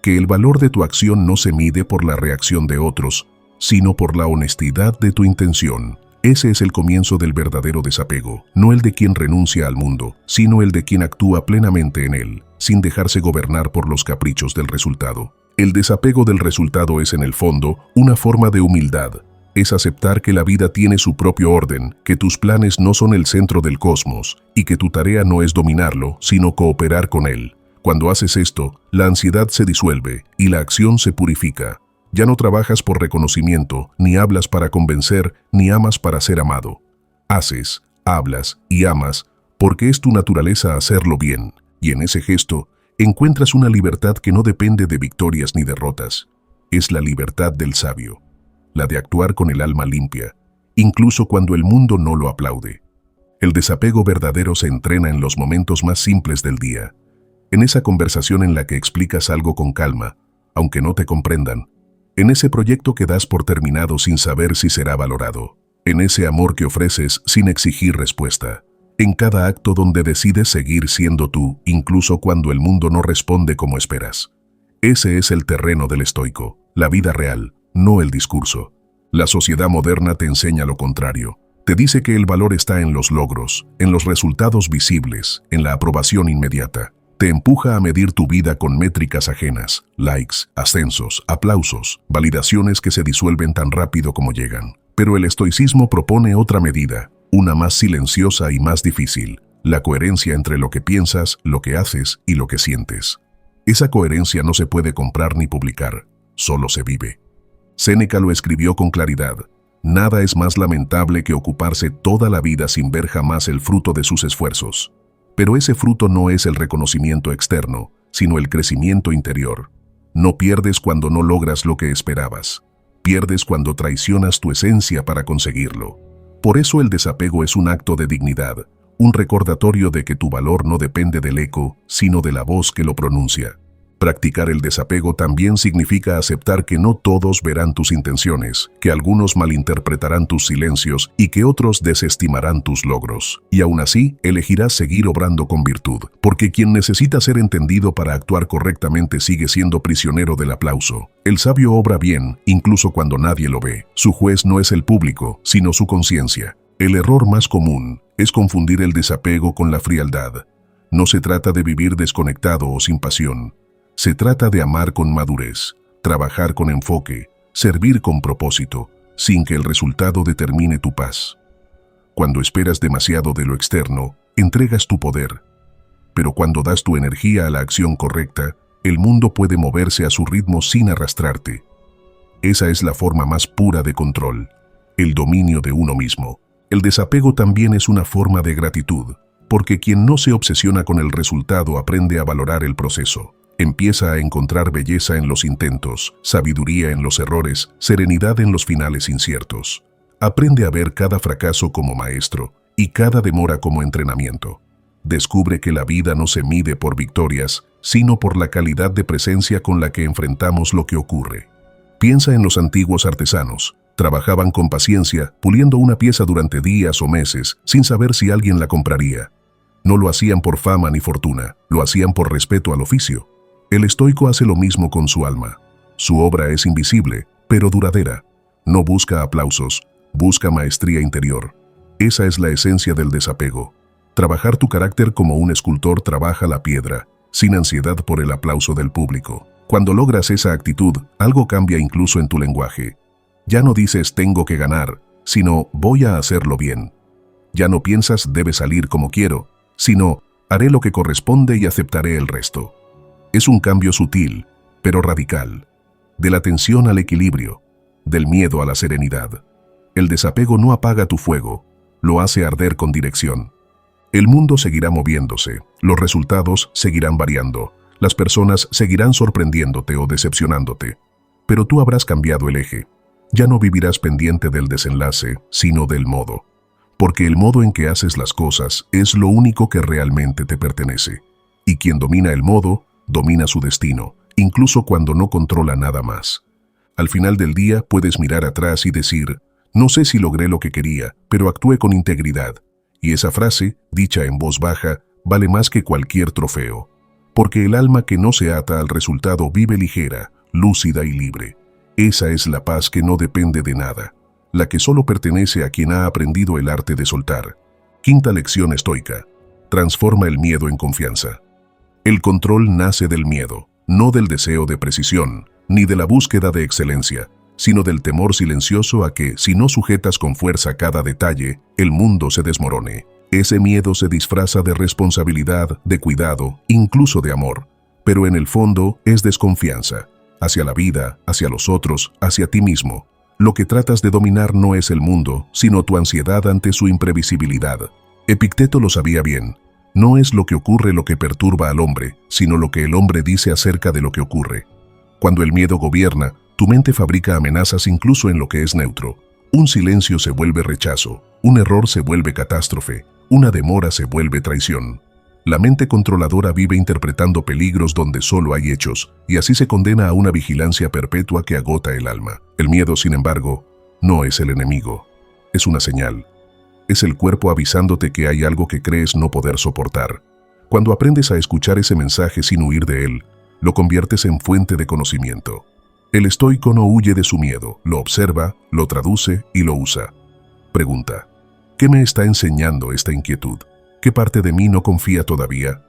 Que el valor de tu acción no se mide por la reacción de otros, sino por la honestidad de tu intención. Ese es el comienzo del verdadero desapego, no el de quien renuncia al mundo, sino el de quien actúa plenamente en él, sin dejarse gobernar por los caprichos del resultado. El desapego del resultado es, en el fondo, una forma de humildad. Es aceptar que la vida tiene su propio orden, que tus planes no son el centro del cosmos, y que tu tarea no es dominarlo, sino cooperar con él. Cuando haces esto, la ansiedad se disuelve y la acción se purifica. Ya no trabajas por reconocimiento, ni hablas para convencer, ni amas para ser amado. Haces, hablas y amas porque es tu naturaleza hacerlo bien, y en ese gesto encuentras una libertad que no depende de victorias ni derrotas. Es la libertad del sabio, la de actuar con el alma limpia, incluso cuando el mundo no lo aplaude. El desapego verdadero se entrena en los momentos más simples del día, en esa conversación en la que explicas algo con calma, aunque no te comprendan, en ese proyecto que das por terminado sin saber si será valorado, en ese amor que ofreces sin exigir respuesta, en cada acto donde decides seguir siendo tú, incluso cuando el mundo no responde como esperas. Ese es el terreno del estoico, la vida real, no el discurso. La sociedad moderna te enseña lo contrario. Te dice que el valor está en los logros, en los resultados visibles, en la aprobación inmediata. Te empuja a medir tu vida con métricas ajenas, likes, ascensos, aplausos, validaciones que se disuelven tan rápido como llegan. Pero el estoicismo propone otra medida, una más silenciosa y más difícil, la coherencia entre lo que piensas, lo que haces y lo que sientes. Esa coherencia no se puede comprar ni publicar, solo se vive. Séneca lo escribió con claridad. Nada es más lamentable que ocuparse toda la vida sin ver jamás el fruto de sus esfuerzos. Pero ese fruto no es el reconocimiento externo, sino el crecimiento interior. No pierdes cuando no logras lo que esperabas. Pierdes cuando traicionas tu esencia para conseguirlo. Por eso el desapego es un acto de dignidad, un recordatorio de que tu valor no depende del eco, sino de la voz que lo pronuncia. Practicar el desapego también significa aceptar que no todos verán tus intenciones, que algunos malinterpretarán tus silencios y que otros desestimarán tus logros. Y aún así, elegirás seguir obrando con virtud, porque quien necesita ser entendido para actuar correctamente sigue siendo prisionero del aplauso. El sabio obra bien, incluso cuando nadie lo ve. Su juez no es el público, sino su conciencia. El error más común es confundir el desapego con la frialdad. No se trata de vivir desconectado o sin pasión. Se trata de amar con madurez, trabajar con enfoque, servir con propósito, sin que el resultado determine tu paz. Cuando esperas demasiado de lo externo, entregas tu poder. Pero cuando das tu energía a la acción correcta, el mundo puede moverse a su ritmo sin arrastrarte. Esa es la forma más pura de control, el dominio de uno mismo. El desapego también es una forma de gratitud, porque quien no se obsesiona con el resultado aprende a valorar el proceso. Empieza a encontrar belleza en los intentos, sabiduría en los errores, serenidad en los finales inciertos. Aprende a ver cada fracaso como maestro y cada demora como entrenamiento. Descubre que la vida no se mide por victorias, sino por la calidad de presencia con la que enfrentamos lo que ocurre. Piensa en los antiguos artesanos. Trabajaban con paciencia, puliendo una pieza durante días o meses, sin saber si alguien la compraría. No lo hacían por fama ni fortuna, lo hacían por respeto al oficio. El estoico hace lo mismo con su alma. Su obra es invisible, pero duradera. No busca aplausos, busca maestría interior. Esa es la esencia del desapego. Trabajar tu carácter como un escultor trabaja la piedra, sin ansiedad por el aplauso del público. Cuando logras esa actitud, algo cambia incluso en tu lenguaje. Ya no dices tengo que ganar, sino voy a hacerlo bien. Ya no piensas debe salir como quiero, sino haré lo que corresponde y aceptaré el resto. Es un cambio sutil, pero radical, de la tensión al equilibrio, del miedo a la serenidad. El desapego no apaga tu fuego, lo hace arder con dirección. El mundo seguirá moviéndose, los resultados seguirán variando, las personas seguirán sorprendiéndote o decepcionándote, pero tú habrás cambiado el eje. Ya no vivirás pendiente del desenlace, sino del modo. Porque el modo en que haces las cosas es lo único que realmente te pertenece. Y quien domina el modo, domina su destino, incluso cuando no controla nada más. Al final del día puedes mirar atrás y decir, no sé si logré lo que quería, pero actué con integridad. Y esa frase, dicha en voz baja, vale más que cualquier trofeo. Porque el alma que no se ata al resultado vive ligera, lúcida y libre. Esa es la paz que no depende de nada, la que solo pertenece a quien ha aprendido el arte de soltar. Quinta lección estoica. Transforma el miedo en confianza. El control nace del miedo, no del deseo de precisión, ni de la búsqueda de excelencia, sino del temor silencioso a que, si no sujetas con fuerza cada detalle, el mundo se desmorone. Ese miedo se disfraza de responsabilidad, de cuidado, incluso de amor, pero en el fondo es desconfianza. Hacia la vida, hacia los otros, hacia ti mismo. Lo que tratas de dominar no es el mundo, sino tu ansiedad ante su imprevisibilidad. Epicteto lo sabía bien. No es lo que ocurre lo que perturba al hombre, sino lo que el hombre dice acerca de lo que ocurre. Cuando el miedo gobierna, tu mente fabrica amenazas incluso en lo que es neutro. Un silencio se vuelve rechazo, un error se vuelve catástrofe, una demora se vuelve traición. La mente controladora vive interpretando peligros donde solo hay hechos, y así se condena a una vigilancia perpetua que agota el alma. El miedo, sin embargo, no es el enemigo, es una señal. Es el cuerpo avisándote que hay algo que crees no poder soportar. Cuando aprendes a escuchar ese mensaje sin huir de él, lo conviertes en fuente de conocimiento. El estoico no huye de su miedo, lo observa, lo traduce y lo usa. Pregunta: ¿qué me está enseñando esta inquietud? ¿Qué parte de mí no confía todavía?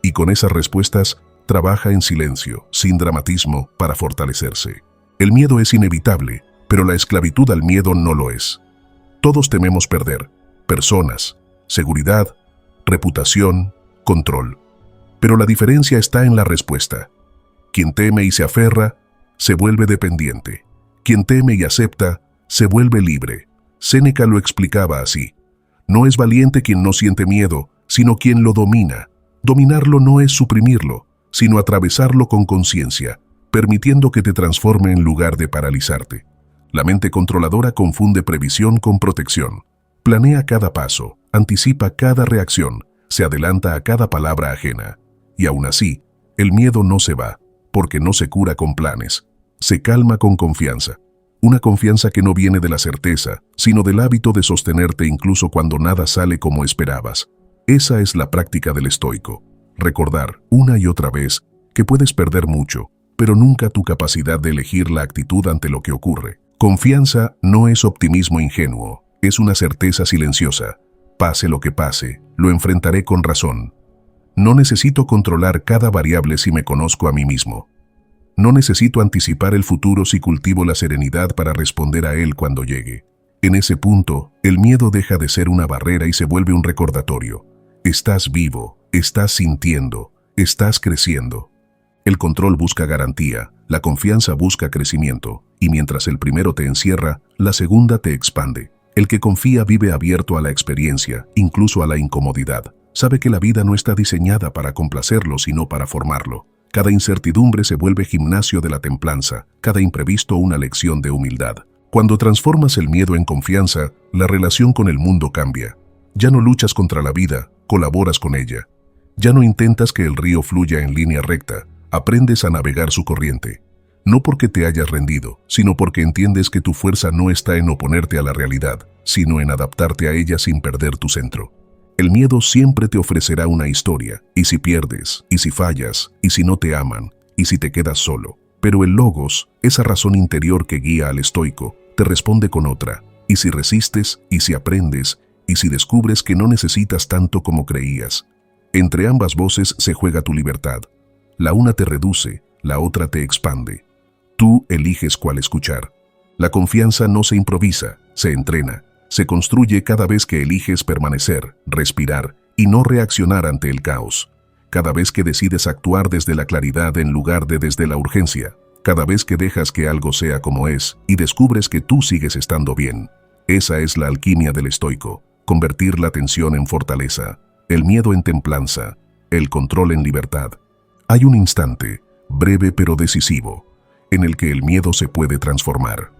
Y con esas respuestas, trabaja en silencio, sin dramatismo, para fortalecerse. El miedo es inevitable, pero la esclavitud al miedo no lo es. Todos tememos perder: personas, seguridad, reputación, control. Pero la diferencia está en la respuesta. Quien teme y se aferra, se vuelve dependiente. Quien teme y acepta, se vuelve libre. Séneca lo explicaba así: no es valiente quien no siente miedo, sino quien lo domina. Dominarlo no es suprimirlo, sino atravesarlo con conciencia, permitiendo que te transforme en lugar de paralizarte. La mente controladora confunde previsión con protección. Planea cada paso, anticipa cada reacción, se adelanta a cada palabra ajena. Y aún así, el miedo no se va, porque no se cura con planes. Se calma con confianza. Una confianza que no viene de la certeza, sino del hábito de sostenerte incluso cuando nada sale como esperabas. Esa es la práctica del estoico. Recordar una y otra vez que puedes perder mucho, pero nunca tu capacidad de elegir la actitud ante lo que ocurre. Confianza no es optimismo ingenuo, es una certeza silenciosa. Pase lo que pase, lo enfrentaré con razón. No necesito controlar cada variable si me conozco a mí mismo. No necesito anticipar el futuro si cultivo la serenidad para responder a él cuando llegue. En ese punto, el miedo deja de ser una barrera y se vuelve un recordatorio. Estás vivo, estás sintiendo, estás creciendo. El control busca garantía, la confianza busca crecimiento, y mientras el primero te encierra, la segunda te expande. El que confía vive abierto a la experiencia, incluso a la incomodidad. Sabe que la vida no está diseñada para complacerlo, sino para formarlo. Cada incertidumbre se vuelve gimnasio de la templanza, cada imprevisto una lección de humildad. Cuando transformas el miedo en confianza, la relación con el mundo cambia. Ya no luchas contra la vida, colaboras con ella. Ya no intentas que el río fluya en línea recta, aprendes a navegar su corriente. No porque te hayas rendido, sino porque entiendes que tu fuerza no está en oponerte a la realidad, sino en adaptarte a ella sin perder tu centro. El miedo siempre te ofrecerá una historia, y si pierdes, y si fallas, y si no te aman, y si te quedas solo. Pero el logos, esa razón interior que guía al estoico, te responde con otra. Y si resistes, y si aprendes, y si descubres que no necesitas tanto como creías. Entre ambas voces se juega tu libertad. La una te reduce, la otra te expande. Tú eliges cuál escuchar. La confianza no se improvisa, se entrena. Se construye cada vez que eliges permanecer, respirar y no reaccionar ante el caos. Cada vez que decides actuar desde la claridad en lugar de desde la urgencia. Cada vez que dejas que algo sea como es y descubres que tú sigues estando bien. Esa es la alquimia del estoico. convertir la tensión en fortaleza, el miedo en templanza, el control en libertad. Hay un instante, breve pero decisivo, en el que el miedo se puede transformar.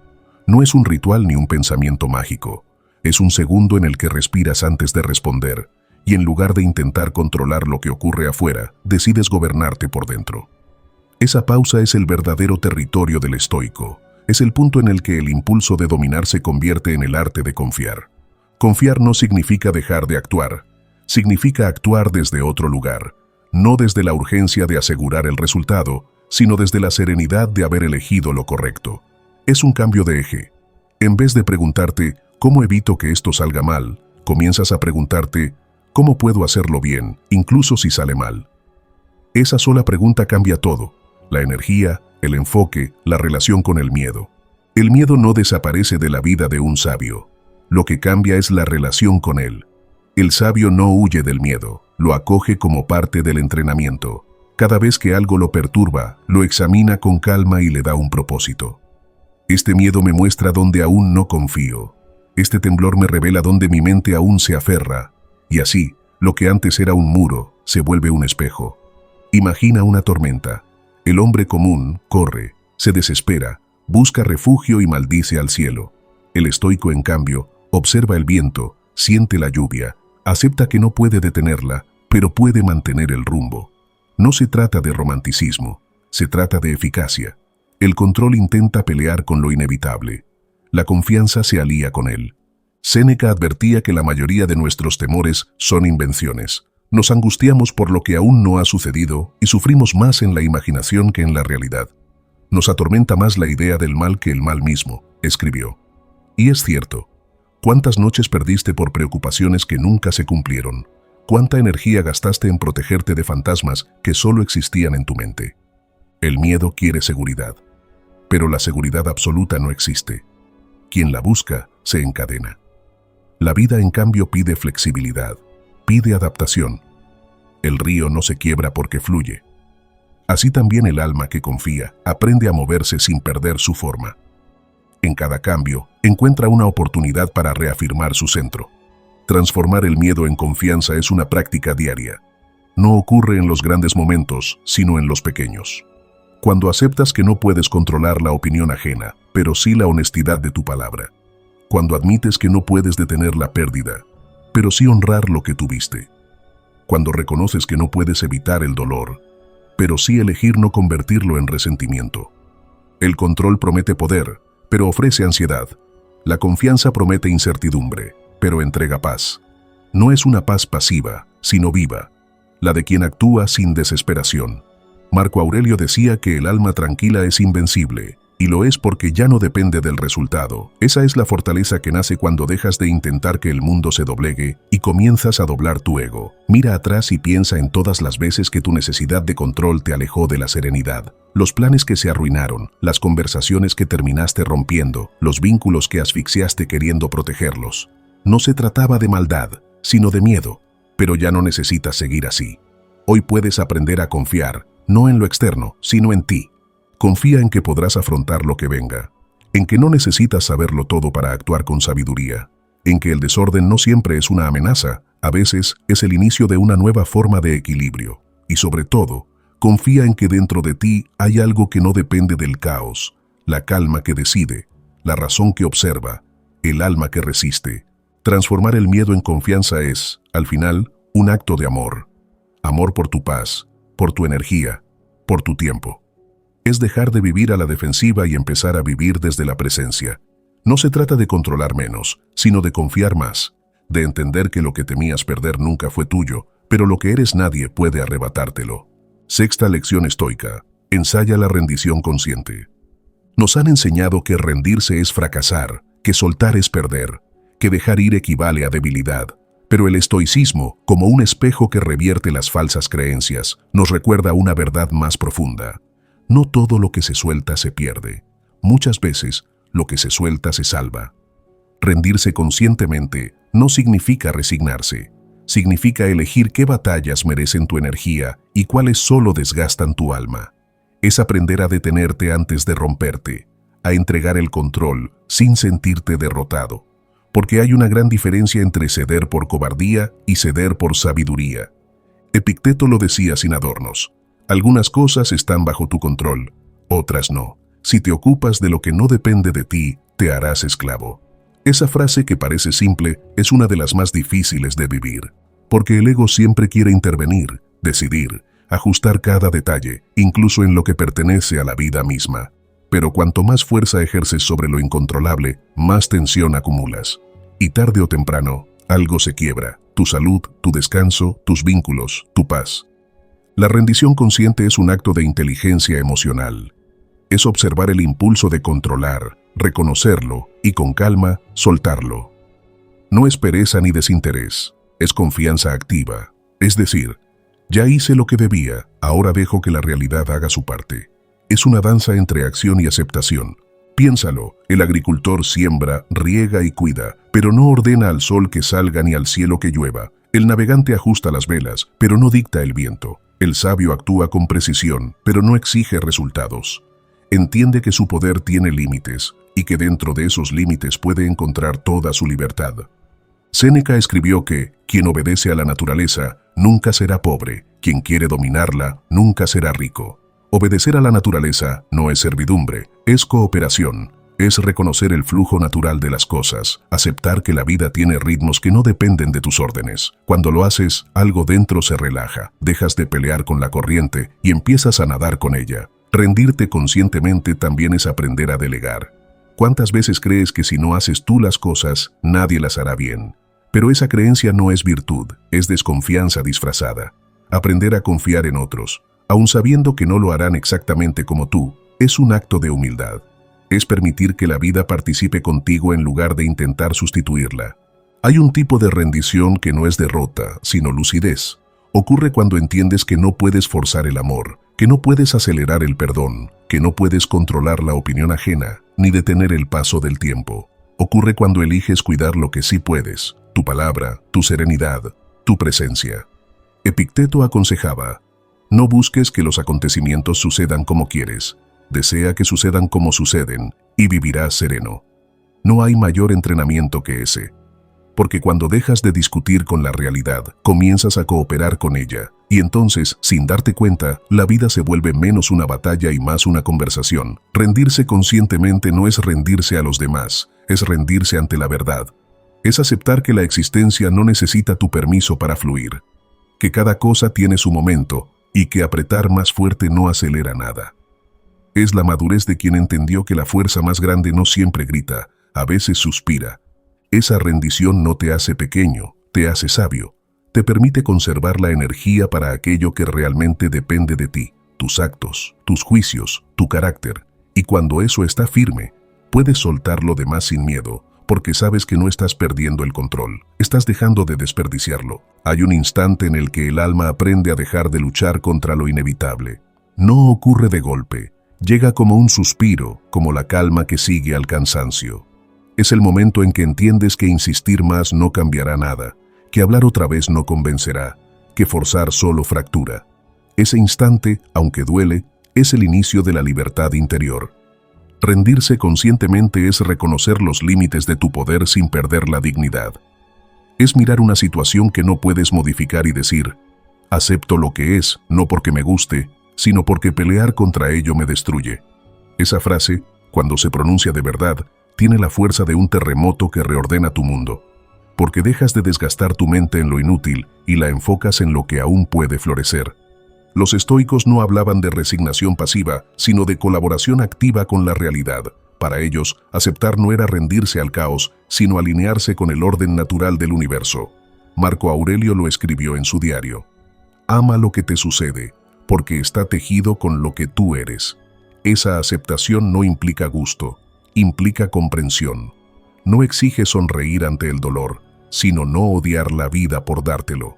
No es un ritual ni un pensamiento mágico, es un segundo en el que respiras antes de responder, y en lugar de intentar controlar lo que ocurre afuera, decides gobernarte por dentro. Esa pausa es el verdadero territorio del estoico, es el punto en el que el impulso de dominar se convierte en el arte de confiar. Confiar no significa dejar de actuar, significa actuar desde otro lugar, no desde la urgencia de asegurar el resultado, sino desde la serenidad de haber elegido lo correcto. Es un cambio de eje. En vez de preguntarte, ¿cómo evito que esto salga mal?, comienzas a preguntarte, ¿cómo puedo hacerlo bien, incluso si sale mal? Esa sola pregunta cambia todo: la energía, el enfoque, la relación con el miedo. El miedo no desaparece de la vida de un sabio. Lo que cambia es la relación con él. El sabio no huye del miedo, lo acoge como parte del entrenamiento. Cada vez que algo lo perturba, lo examina con calma y le da un propósito. Este miedo me muestra dónde aún no confío. Este temblor me revela dónde mi mente aún se aferra. Y así, lo que antes era un muro, se vuelve un espejo. Imagina una tormenta. El hombre común corre, se desespera, busca refugio y maldice al cielo. El estoico, en cambio, observa el viento, siente la lluvia, acepta que no puede detenerla, pero puede mantener el rumbo. No se trata de romanticismo, se trata de eficacia. El control intenta pelear con lo inevitable. La confianza se alía con él. Séneca advertía que la mayoría de nuestros temores son invenciones. Nos angustiamos por lo que aún no ha sucedido y sufrimos más en la imaginación que en la realidad. Nos atormenta más la idea del mal que el mal mismo, escribió. Y es cierto. ¿Cuántas noches perdiste por preocupaciones que nunca se cumplieron? ¿Cuánta energía gastaste en protegerte de fantasmas que solo existían en tu mente? El miedo quiere seguridad, pero la seguridad absoluta no existe. Quien la busca se encadena. La vida, en cambio, pide flexibilidad, pide adaptación. El río no se quiebra porque fluye. Así también el alma que confía aprende a moverse sin perder su forma. En cada cambio, encuentra una oportunidad para reafirmar su centro. Transformar el miedo en confianza es una práctica diaria. No ocurre en los grandes momentos, sino en los pequeños. Cuando aceptas que no puedes controlar la opinión ajena, pero sí la honestidad de tu palabra. Cuando admites que no puedes detener la pérdida, pero sí honrar lo que tuviste. Cuando reconoces que no puedes evitar el dolor, pero sí elegir no convertirlo en resentimiento. El control promete poder, pero ofrece ansiedad. La confianza promete incertidumbre, pero entrega paz. No es una paz pasiva, sino viva, la de quien actúa sin desesperación. Marco Aurelio decía que el alma tranquila es invencible, y lo es porque ya no depende del resultado. Esa es la fortaleza que nace cuando dejas de intentar que el mundo se doblegue y comienzas a doblar tu ego. Mira atrás y piensa en todas las veces que tu necesidad de control te alejó de la serenidad. Los planes que se arruinaron, las conversaciones que terminaste rompiendo, los vínculos que asfixiaste queriendo protegerlos. No se trataba de maldad, sino de miedo, pero ya no necesitas seguir así. Hoy puedes aprender a confiar, no en lo externo, sino en ti. Confía en que podrás afrontar lo que venga, en que no necesitas saberlo todo para actuar con sabiduría, en que el desorden no siempre es una amenaza, a veces es el inicio de una nueva forma de equilibrio. Y sobre todo, confía en que dentro de ti hay algo que no depende del caos, la calma que decide, la razón que observa, el alma que resiste. Transformar el miedo en confianza es, al final, un acto de amor. Amor por tu paz, por tu energía, por tu tiempo. Es dejar de vivir a la defensiva y empezar a vivir desde la presencia. No se trata de controlar menos, sino de confiar más, de entender que lo que temías perder nunca fue tuyo, pero lo que eres nadie puede arrebatártelo. Sexta lección estoica: ensaya la rendición consciente. Nos han enseñado que rendirse es fracasar, que soltar es perder, que dejar ir equivale a debilidad. Pero el estoicismo, como un espejo que revierte las falsas creencias, nos recuerda una verdad más profunda. No todo lo que se suelta se pierde. Muchas veces, lo que se suelta se salva. Rendirse conscientemente no significa resignarse. Significa elegir qué batallas merecen tu energía y cuáles solo desgastan tu alma. Es aprender a detenerte antes de romperte, a entregar el control sin sentirte derrotado. porque hay una gran diferencia entre ceder por cobardía y ceder por sabiduría. Epicteto lo decía sin adornos. Algunas cosas están bajo tu control, otras no. Si te ocupas de lo que no depende de ti, te harás esclavo. Esa frase que parece simple es una de las más difíciles de vivir, porque el ego siempre quiere intervenir, decidir, ajustar cada detalle, incluso en lo que pertenece a la vida misma. Pero cuanto más fuerza ejerces sobre lo incontrolable, más tensión acumulas. Y tarde o temprano, algo se quiebra: tu salud, tu descanso, tus vínculos, tu paz. La rendición consciente es un acto de inteligencia emocional. Es observar el impulso de controlar, reconocerlo y con calma soltarlo. No es pereza ni desinterés, es confianza activa. Es decir, ya hice lo que debía, ahora dejo que la realidad haga su parte. Es una danza entre acción y aceptación. Piénsalo, el agricultor siembra, riega y cuida, pero no ordena al sol que salga ni al cielo que llueva. El navegante ajusta las velas, pero no dicta el viento. El sabio actúa con precisión, pero no exige resultados. Entiende que su poder tiene límites y que dentro de esos límites puede encontrar toda su libertad. Séneca escribió que quien obedece a la naturaleza nunca será pobre, quien quiere dominarla nunca será rico. Obedecer a la naturaleza no es servidumbre, es cooperación, es reconocer el flujo natural de las cosas, aceptar que la vida tiene ritmos que no dependen de tus órdenes. Cuando lo haces, algo dentro se relaja, dejas de pelear con la corriente y empiezas a nadar con ella. Rendirte conscientemente también es aprender a delegar. ¿Cuántas veces crees que si no haces tú las cosas, nadie las hará bien? Pero esa creencia no es virtud, es desconfianza disfrazada. Aprender a confiar en otros, aun sabiendo que no lo harán exactamente como tú, es un acto de humildad. Es permitir que la vida participe contigo en lugar de intentar sustituirla. Hay un tipo de rendición que no es derrota, sino lucidez. Ocurre cuando entiendes que no puedes forzar el amor, que no puedes acelerar el perdón, que no puedes controlar la opinión ajena, ni detener el paso del tiempo. Ocurre cuando eliges cuidar lo que sí puedes, tu palabra, tu serenidad, tu presencia. Epicteto aconsejaba: no busques que los acontecimientos sucedan como quieres, desea que sucedan como suceden, y vivirás sereno. No hay mayor entrenamiento que ese. Porque cuando dejas de discutir con la realidad, comienzas a cooperar con ella, y entonces, sin darte cuenta, la vida se vuelve menos una batalla y más una conversación. Rendirse conscientemente no es rendirse a los demás, es rendirse ante la verdad. Es aceptar que la existencia no necesita tu permiso para fluir, que cada cosa tiene su momento, y que apretar más fuerte no acelera nada. Es la madurez de quien entendió que la fuerza más grande no siempre grita, a veces suspira. Esa rendición no te hace pequeño, te hace sabio. Te permite conservar la energía para aquello que realmente depende de ti, tus actos, tus juicios, tu carácter. Y cuando eso está firme, puedes soltar lo demás sin miedo, porque sabes que no estás perdiendo el control, estás dejando de desperdiciarlo. Hay un instante en el que el alma aprende a dejar de luchar contra lo inevitable. No ocurre de golpe, llega como un suspiro, como la calma que sigue al cansancio. Es el momento en que entiendes que insistir más no cambiará nada, que hablar otra vez no convencerá, que forzar solo fractura. Ese instante, aunque duele, es el inicio de la libertad interior. Rendirse conscientemente es reconocer los límites de tu poder sin perder la dignidad. Es mirar una situación que no puedes modificar y decir: acepto lo que es, no porque me guste, sino porque pelear contra ello me destruye. Esa frase, cuando se pronuncia de verdad, tiene la fuerza de un terremoto que reordena tu mundo, porque dejas de desgastar tu mente en lo inútil y la enfocas en lo que aún puede florecer. Los estoicos no hablaban de resignación pasiva, sino de colaboración activa con la realidad. Para ellos, aceptar no era rendirse al caos, sino alinearse con el orden natural del universo. Marco Aurelio lo escribió en su diario: ama lo que te sucede, porque está tejido con lo que tú eres. Esa aceptación no implica gusto, implica comprensión. No exige sonreír ante el dolor, sino no odiar la vida por dártelo.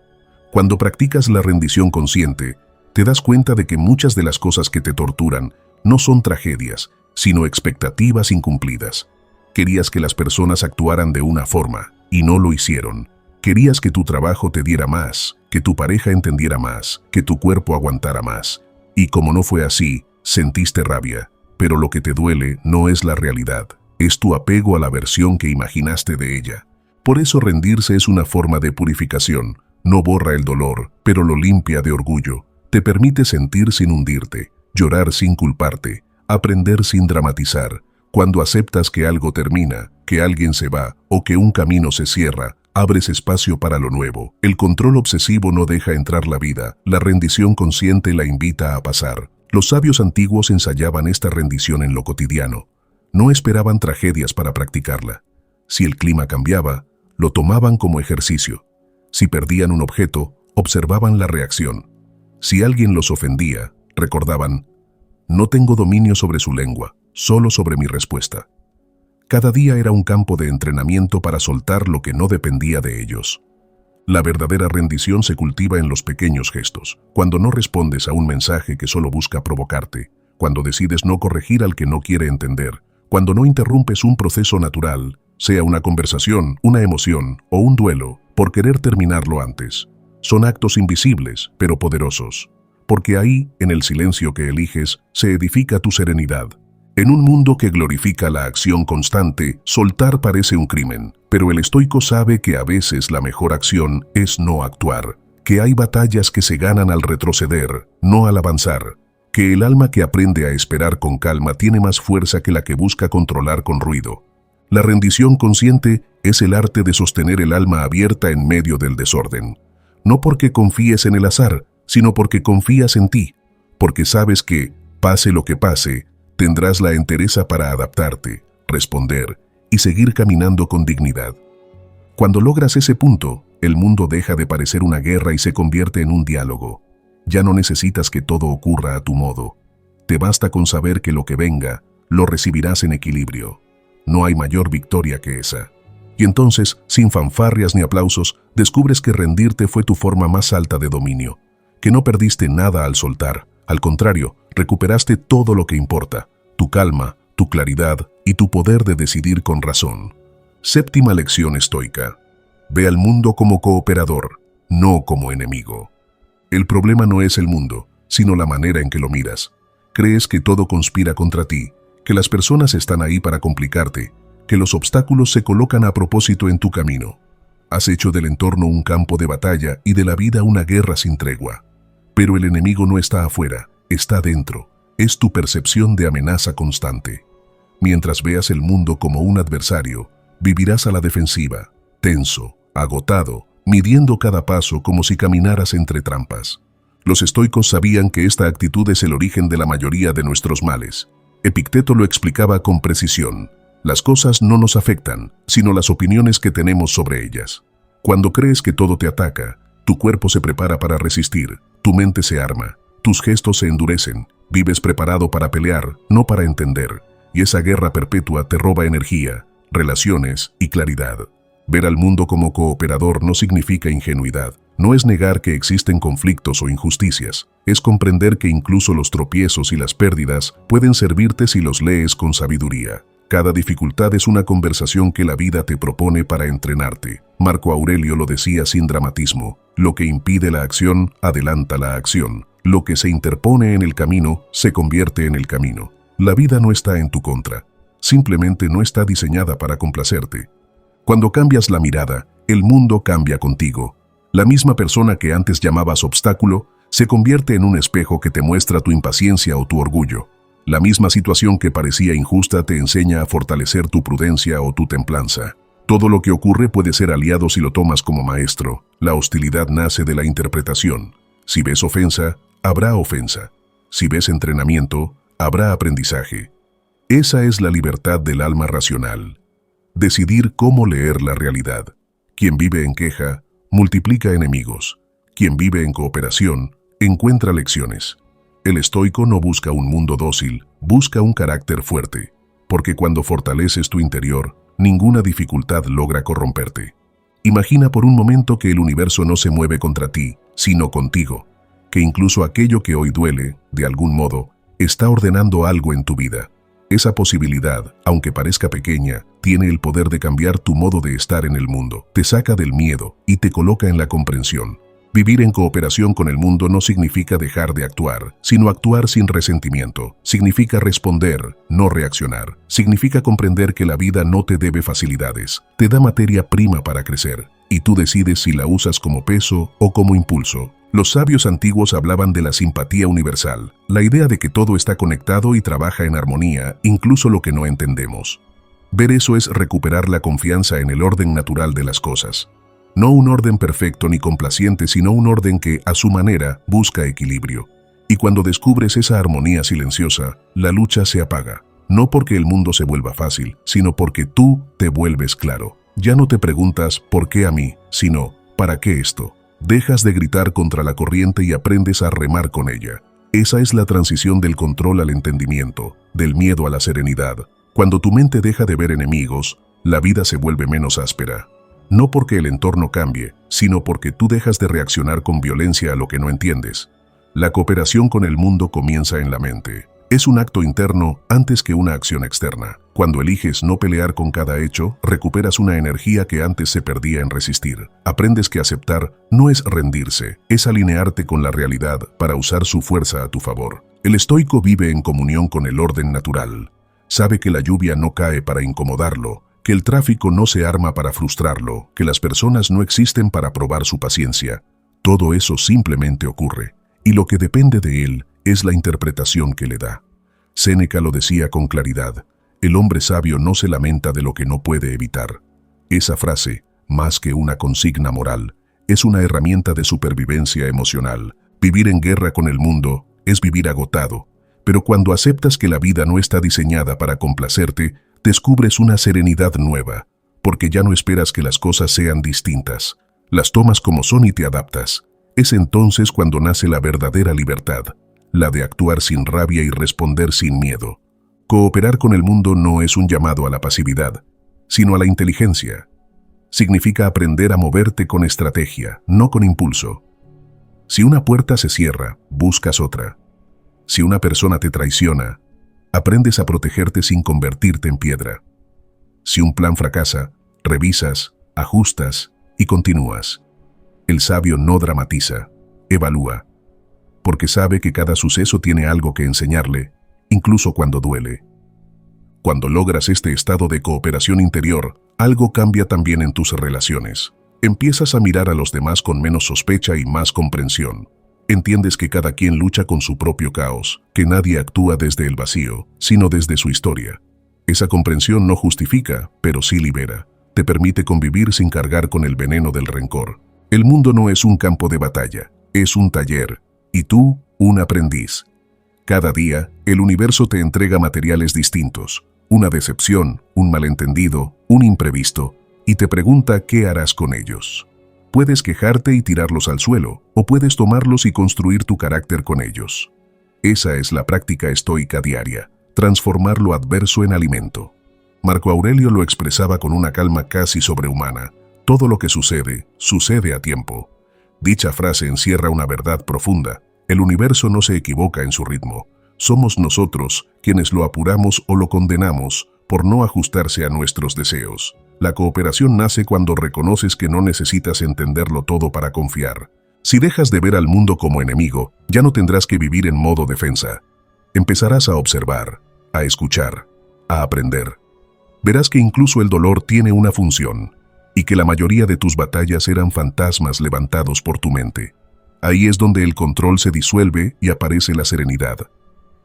Cuando practicas la rendición consciente, te das cuenta de que muchas de las cosas que te torturan no son tragedias, sino expectativas incumplidas. Querías que las personas actuaran de una forma, y no lo hicieron. Querías que tu trabajo te diera más, que tu pareja entendiera más, que tu cuerpo aguantara más. Y como no fue así, sentiste rabia. Pero lo que te duele no es la realidad, es tu apego a la versión que imaginaste de ella. Por eso rendirse es una forma de purificación. No borra el dolor, pero lo limpia de orgullo. Te permite sentir sin hundirte, llorar sin culparte, aprender sin dramatizar. Cuando aceptas que algo termina, que alguien se va o que un camino se cierra, abres espacio para lo nuevo. El control obsesivo no deja entrar la vida, la rendición consciente la invita a pasar. Los sabios antiguos ensayaban esta rendición en lo cotidiano. No esperaban tragedias para practicarla. Si el clima cambiaba, lo tomaban como ejercicio. Si perdían un objeto, observaban la reacción. Si alguien los ofendía, recordaban: no tengo dominio sobre su lengua, solo sobre mi respuesta. Cada día era un campo de entrenamiento para soltar lo que no dependía de ellos. La verdadera rendición se cultiva en los pequeños gestos, cuando no respondes a un mensaje que solo busca provocarte, cuando decides no corregir al que no quiere entender, cuando no interrumpes un proceso natural, sea una conversación, una emoción o un duelo, por querer terminarlo antes. Son actos invisibles, pero poderosos, porque ahí, en el silencio que eliges, se edifica tu serenidad. En un mundo que glorifica la acción constante, soltar parece un crimen, pero el estoico sabe que a veces la mejor acción es no actuar, que hay batallas que se ganan al retroceder, no al avanzar, que el alma que aprende a esperar con calma tiene más fuerza que la que busca controlar con ruido. La rendición consciente es el arte de sostener el alma abierta en medio del desorden, no porque confíes en el azar, sino porque confías en ti, porque sabes que, pase lo que pase, tendrás la entereza para adaptarte, responder y seguir caminando con dignidad. Cuando logras ese punto, el mundo deja de parecer una guerra y se convierte en un diálogo. Ya no necesitas que todo ocurra a tu modo. Te basta con saber que lo que venga, lo recibirás en equilibrio. No hay mayor victoria que esa. Y entonces, sin fanfarrias ni aplausos, descubres que rendirte fue tu forma más alta de dominio, que no perdiste nada al soltar. Al contrario, recuperaste todo lo que importa: tu calma, tu claridad y tu poder de decidir con razón. Séptima lección estoica. Ve al mundo como cooperador, no como enemigo. El problema no es el mundo, sino la manera en que lo miras. Crees que todo conspira contra ti, que las personas están ahí para complicarte, que los obstáculos se colocan a propósito en tu camino. Has hecho del entorno un campo de batalla y de la vida una guerra sin tregua. Pero el enemigo no está afuera, está dentro. Es tu percepción de amenaza constante. Mientras veas el mundo como un adversario, vivirás a la defensiva, tenso, agotado, midiendo cada paso como si caminaras entre trampas. Los estoicos sabían que esta actitud es el origen de la mayoría de nuestros males. Epicteto lo explicaba con precisión. Las cosas no nos afectan, sino las opiniones que tenemos sobre ellas. Cuando crees que todo te ataca, tu cuerpo se prepara para resistir, tu mente se arma, tus gestos se endurecen, vives preparado para pelear, no para entender, y esa guerra perpetua te roba energía, relaciones y claridad. Ver al mundo como cooperador no significa ingenuidad, no es negar que existen conflictos o injusticias, es comprender que incluso los tropiezos y las pérdidas pueden servirte si los lees con sabiduría. Cada dificultad es una conversación que la vida te propone para entrenarte. Marco Aurelio lo decía sin dramatismo: lo que impide la acción, adelanta la acción. Lo que se interpone en el camino, se convierte en el camino. La vida no está en tu contra, simplemente no está diseñada para complacerte. Cuando cambias la mirada, el mundo cambia contigo. La misma persona que antes llamabas obstáculo, se convierte en un espejo que te muestra tu impaciencia o tu orgullo. La misma situación que parecía injusta te enseña a fortalecer tu prudencia o tu templanza. Todo lo que ocurre puede ser aliado si lo tomas como maestro. La hostilidad nace de la interpretación. Si ves ofensa, habrá ofensa. Si ves entrenamiento, habrá aprendizaje. Esa es la libertad del alma racional. Decidir cómo leer la realidad. Quien vive en queja, multiplica enemigos. Quien vive en cooperación, encuentra lecciones. El estoico no busca un mundo dócil, busca un carácter fuerte, porque cuando fortaleces tu interior, ninguna dificultad logra corromperte. Imagina por un momento que el universo no se mueve contra ti, sino contigo, que incluso aquello que hoy duele, de algún modo, está ordenando algo en tu vida. Esa posibilidad, aunque parezca pequeña, tiene el poder de cambiar tu modo de estar en el mundo, te saca del miedo y te coloca en la comprensión. Vivir en cooperación con el mundo no significa dejar de actuar, sino actuar sin resentimiento. Significa responder, no reaccionar. Significa comprender que la vida no te debe facilidades, te da materia prima para crecer, y tú decides si la usas como peso o como impulso. Los sabios antiguos hablaban de la simpatía universal, la idea de que todo está conectado y trabaja en armonía, incluso lo que no entendemos. Ver eso es recuperar la confianza en el orden natural de las cosas. No un orden perfecto ni complaciente, sino un orden que, a su manera, busca equilibrio. Y cuando descubres esa armonía silenciosa, la lucha se apaga. No porque el mundo se vuelva fácil, sino porque tú te vuelves claro. Ya no te preguntas ¿por qué a mí?, sino ¿para qué esto? Dejas de gritar contra la corriente y aprendes a remar con ella. Esa es la transición del control al entendimiento, del miedo a la serenidad. Cuando tu mente deja de ver enemigos, la vida se vuelve menos áspera. No porque el entorno cambie, sino porque tú dejas de reaccionar con violencia a lo que no entiendes. La cooperación con el mundo comienza en la mente. Es un acto interno antes que una acción externa. Cuando eliges no pelear con cada hecho, recuperas una energía que antes se perdía en resistir. Aprendes que aceptar no es rendirse, es alinearte con la realidad para usar su fuerza a tu favor. El estoico vive en comunión con el orden natural. Sabe que la lluvia no cae para incomodarlo, que el tráfico no se arma para frustrarlo, que las personas no existen para probar su paciencia. Todo eso simplemente ocurre, y lo que depende de él es la interpretación que le da. Séneca lo decía con claridad: el hombre sabio no se lamenta de lo que no puede evitar. Esa frase, más que una consigna moral, es una herramienta de supervivencia emocional. Vivir en guerra con el mundo es vivir agotado, pero cuando aceptas que la vida no está diseñada para complacerte, descubres una serenidad nueva, porque ya no esperas que las cosas sean distintas. Las tomas como son y te adaptas. Es entonces cuando nace la verdadera libertad, la de actuar sin rabia y responder sin miedo. Cooperar con el mundo no es un llamado a la pasividad, sino a la inteligencia. Significa aprender a moverte con estrategia, no con impulso. Si una puerta se cierra, buscas otra. Si una persona te traiciona, aprendes a protegerte sin convertirte en piedra. Si un plan fracasa, revisas, ajustas y continúas. El sabio no dramatiza, evalúa, porque sabe que cada suceso tiene algo que enseñarle, incluso cuando duele. Cuando logras este estado de cooperación interior, algo cambia también en tus relaciones. Empiezas a mirar a los demás con menos sospecha y más comprensión. Entiendes que cada quien lucha con su propio caos, que nadie actúa desde el vacío, sino desde su historia. Esa comprensión no justifica, pero sí libera. Te permite convivir sin cargar con el veneno del rencor. El mundo no es un campo de batalla, es un taller, y tú, un aprendiz. Cada día, el universo te entrega materiales distintos, una decepción, un malentendido, un imprevisto, y te pregunta qué harás con ellos. Puedes quejarte y tirarlos al suelo, o puedes tomarlos y construir tu carácter con ellos. Esa es la práctica estoica diaria, transformar lo adverso en alimento. Marco Aurelio lo expresaba con una calma casi sobrehumana. Todo lo que sucede, sucede a tiempo. Dicha frase encierra una verdad profunda. El universo no se equivoca en su ritmo. Somos nosotros quienes lo apuramos o lo condenamos por no ajustarse a nuestros deseos. La cooperación nace cuando reconoces que no necesitas entenderlo todo para confiar. Si dejas de ver al mundo como enemigo, ya no tendrás que vivir en modo defensa. Empezarás a observar, a escuchar, a aprender. Verás que incluso el dolor tiene una función, y que la mayoría de tus batallas eran fantasmas levantados por tu mente. Ahí es donde el control se disuelve y aparece la serenidad.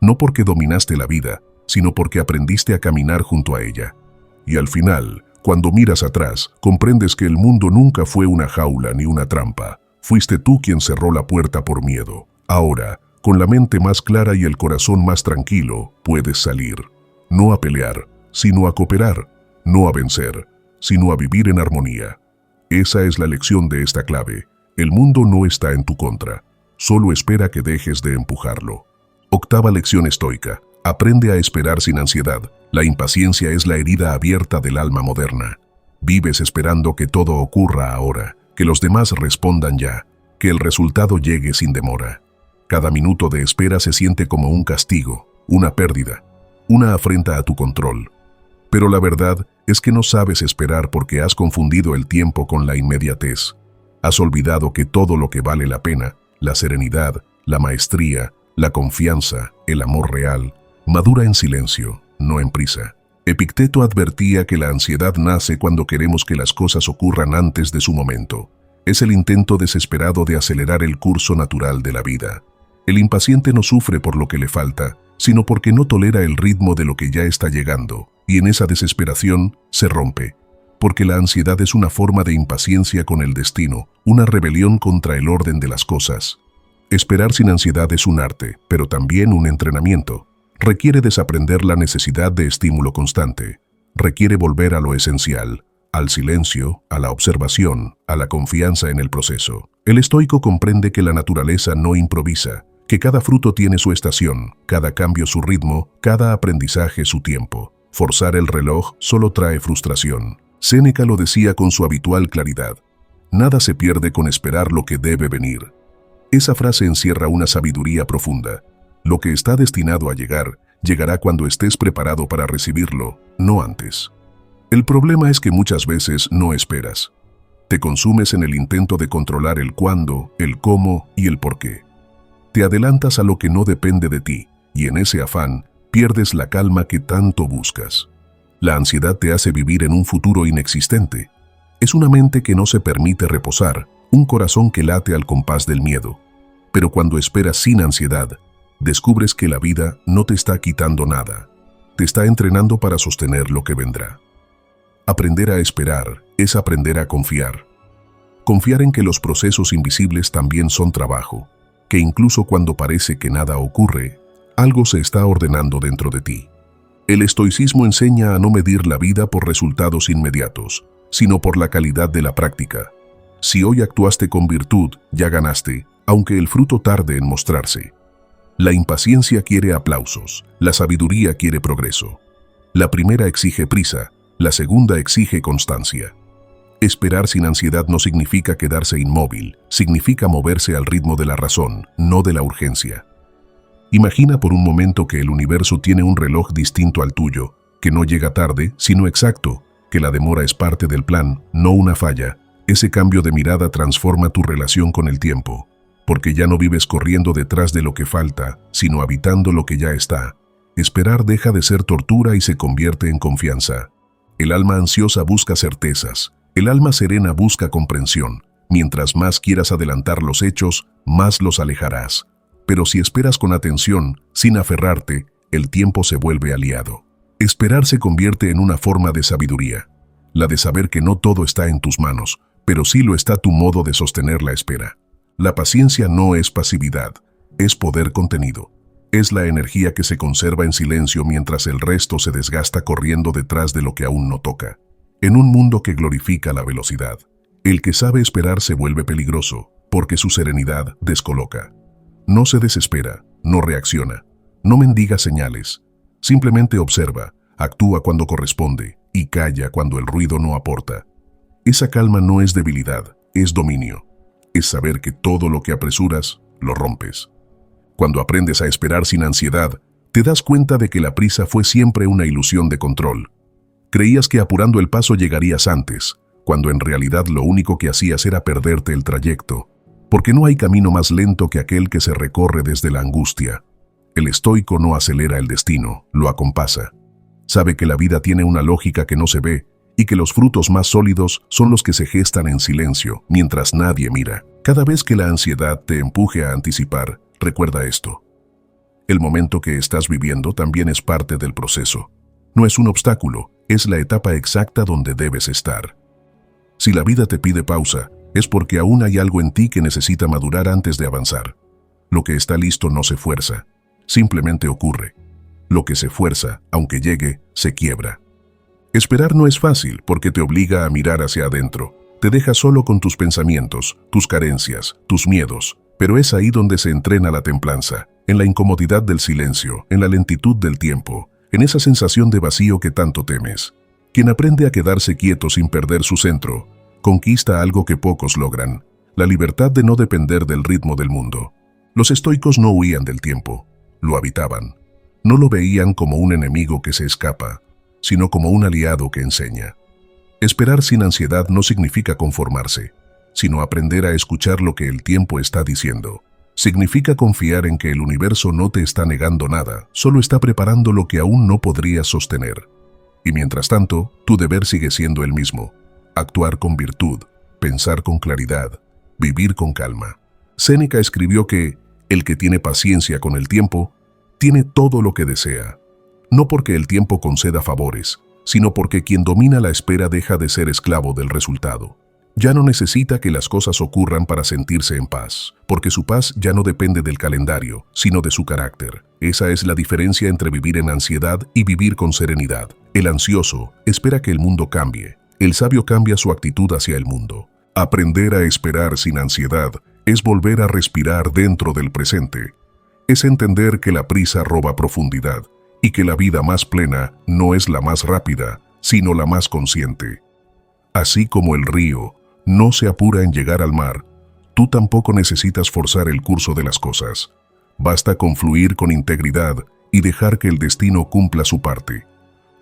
No porque dominaste la vida, sino porque aprendiste a caminar junto a ella. Y al final, cuando miras atrás, comprendes que el mundo nunca fue una jaula ni una trampa. Fuiste tú quien cerró la puerta por miedo. Ahora, con la mente más clara y el corazón más tranquilo, puedes salir. No a pelear, sino a cooperar. No a vencer, sino a vivir en armonía. Esa es la lección de esta clave. El mundo no está en tu contra. Solo espera que dejes de empujarlo. Octava lección estoica. Aprende a esperar sin ansiedad. La impaciencia es la herida abierta del alma moderna. Vives esperando que todo ocurra ahora, que los demás respondan ya, que el resultado llegue sin demora. Cada minuto de espera se siente como un castigo, una pérdida, una afrenta a tu control. Pero la verdad es que no sabes esperar porque has confundido el tiempo con la inmediatez. Has olvidado que todo lo que vale la pena, la serenidad, la maestría, la confianza, el amor real, madura en silencio, no en prisa. Epicteto advertía que la ansiedad nace cuando queremos que las cosas ocurran antes de su momento. Es el intento desesperado de acelerar el curso natural de la vida. El impaciente no sufre por lo que le falta, sino porque no tolera el ritmo de lo que ya está llegando, y en esa desesperación se rompe. Porque la ansiedad es una forma de impaciencia con el destino, una rebelión contra el orden de las cosas. Esperar sin ansiedad es un arte, pero también un entrenamiento. Requiere desaprender la necesidad de estímulo constante. Requiere volver a lo esencial, al silencio, a la observación, a la confianza en el proceso. El estoico comprende que la naturaleza no improvisa, que cada fruto tiene su estación, cada cambio su ritmo, cada aprendizaje su tiempo. Forzar el reloj solo trae frustración. Séneca lo decía con su habitual claridad. Nada se pierde con esperar lo que debe venir. Esa frase encierra una sabiduría profunda. Lo que está destinado a llegar, llegará cuando estés preparado para recibirlo, no antes. El problema es que muchas veces no esperas. Te consumes en el intento de controlar el cuándo, el cómo y el por qué. Te adelantas a lo que no depende de ti, y en ese afán pierdes la calma que tanto buscas. La ansiedad te hace vivir en un futuro inexistente. Es una mente que no se permite reposar, un corazón que late al compás del miedo. Pero cuando esperas sin ansiedad, descubres que la vida no te está quitando nada. Te está entrenando para sostener lo que vendrá. Aprender a esperar es aprender a confiar. Confiar en que los procesos invisibles también son trabajo, que incluso cuando parece que nada ocurre, algo se está ordenando dentro de ti. El estoicismo enseña a no medir la vida por resultados inmediatos, sino por la calidad de la práctica. Si hoy actuaste con virtud, ya ganaste, aunque el fruto tarde en mostrarse. La impaciencia quiere aplausos, la sabiduría quiere progreso. La primera exige prisa, la segunda exige constancia. Esperar sin ansiedad no significa quedarse inmóvil, significa moverse al ritmo de la razón, no de la urgencia. Imagina por un momento que el universo tiene un reloj distinto al tuyo, que no llega tarde, sino exacto, que la demora es parte del plan, no una falla. Ese cambio de mirada transforma tu relación con el tiempo, porque ya no vives corriendo detrás de lo que falta, sino habitando lo que ya está. Esperar deja de ser tortura y se convierte en confianza. El alma ansiosa busca certezas, el alma serena busca comprensión. Mientras más quieras adelantar los hechos, más los alejarás. Pero si esperas con atención, sin aferrarte, el tiempo se vuelve aliado. Esperar se convierte en una forma de sabiduría, la de saber que no todo está en tus manos, pero sí lo está tu modo de sostener la espera. La paciencia no es pasividad, es poder contenido. Es la energía que se conserva en silencio mientras el resto se desgasta corriendo detrás de lo que aún no toca. En un mundo que glorifica la velocidad, el que sabe esperar se vuelve peligroso, porque su serenidad descoloca. No se desespera, no reacciona, no mendiga señales. Simplemente observa, actúa cuando corresponde y calla cuando el ruido no aporta. Esa calma no es debilidad, es dominio. Es saber que todo lo que apresuras, lo rompes. Cuando aprendes a esperar sin ansiedad, te das cuenta de que la prisa fue siempre una ilusión de control. Creías que apurando el paso llegarías antes, cuando en realidad lo único que hacías era perderte el trayecto, porque no hay camino más lento que aquel que se recorre desde la angustia. El estoico no acelera el destino, lo acompasa. Sabe que la vida tiene una lógica que no se ve y que los frutos más sólidos son los que se gestan en silencio, mientras nadie mira. Cada vez que la ansiedad te empuje a anticipar, recuerda esto. El momento que estás viviendo también es parte del proceso. No es un obstáculo, es la etapa exacta donde debes estar. Si la vida te pide pausa, es porque aún hay algo en ti que necesita madurar antes de avanzar. Lo que está listo no se fuerza, simplemente ocurre. Lo que se fuerza, aunque llegue, se quiebra. Esperar no es fácil porque te obliga a mirar hacia adentro. Te deja solo con tus pensamientos, tus carencias, tus miedos. Pero es ahí donde se entrena la templanza, en la incomodidad del silencio, en la lentitud del tiempo, en esa sensación de vacío que tanto temes. Quien aprende a quedarse quieto sin perder su centro, conquista algo que pocos logran, la libertad de no depender del ritmo del mundo. Los estoicos no huían del tiempo, lo habitaban. No lo veían como un enemigo que se escapa, sino como un aliado que enseña. Esperar sin ansiedad no significa conformarse, sino aprender a escuchar lo que el tiempo está diciendo. Significa confiar en que el universo no te está negando nada, solo está preparando lo que aún no podrías sostener. Y mientras tanto, tu deber sigue siendo el mismo: actuar con virtud, pensar con claridad, vivir con calma. Séneca escribió que el que tiene paciencia con el tiempo, tiene todo lo que desea. No porque el tiempo conceda favores, sino porque quien domina la espera deja de ser esclavo del resultado. Ya no necesita que las cosas ocurran para sentirse en paz, porque su paz ya no depende del calendario, sino de su carácter. Esa es la diferencia entre vivir en ansiedad y vivir con serenidad. El ansioso espera que el mundo cambie. El sabio cambia su actitud hacia el mundo. Aprender a esperar sin ansiedad es volver a respirar dentro del presente. Es entender que la prisa roba profundidad y que la vida más plena no es la más rápida, sino la más consciente. Así como el río no se apura en llegar al mar, tú tampoco necesitas forzar el curso de las cosas. Basta con fluir con integridad y dejar que el destino cumpla su parte.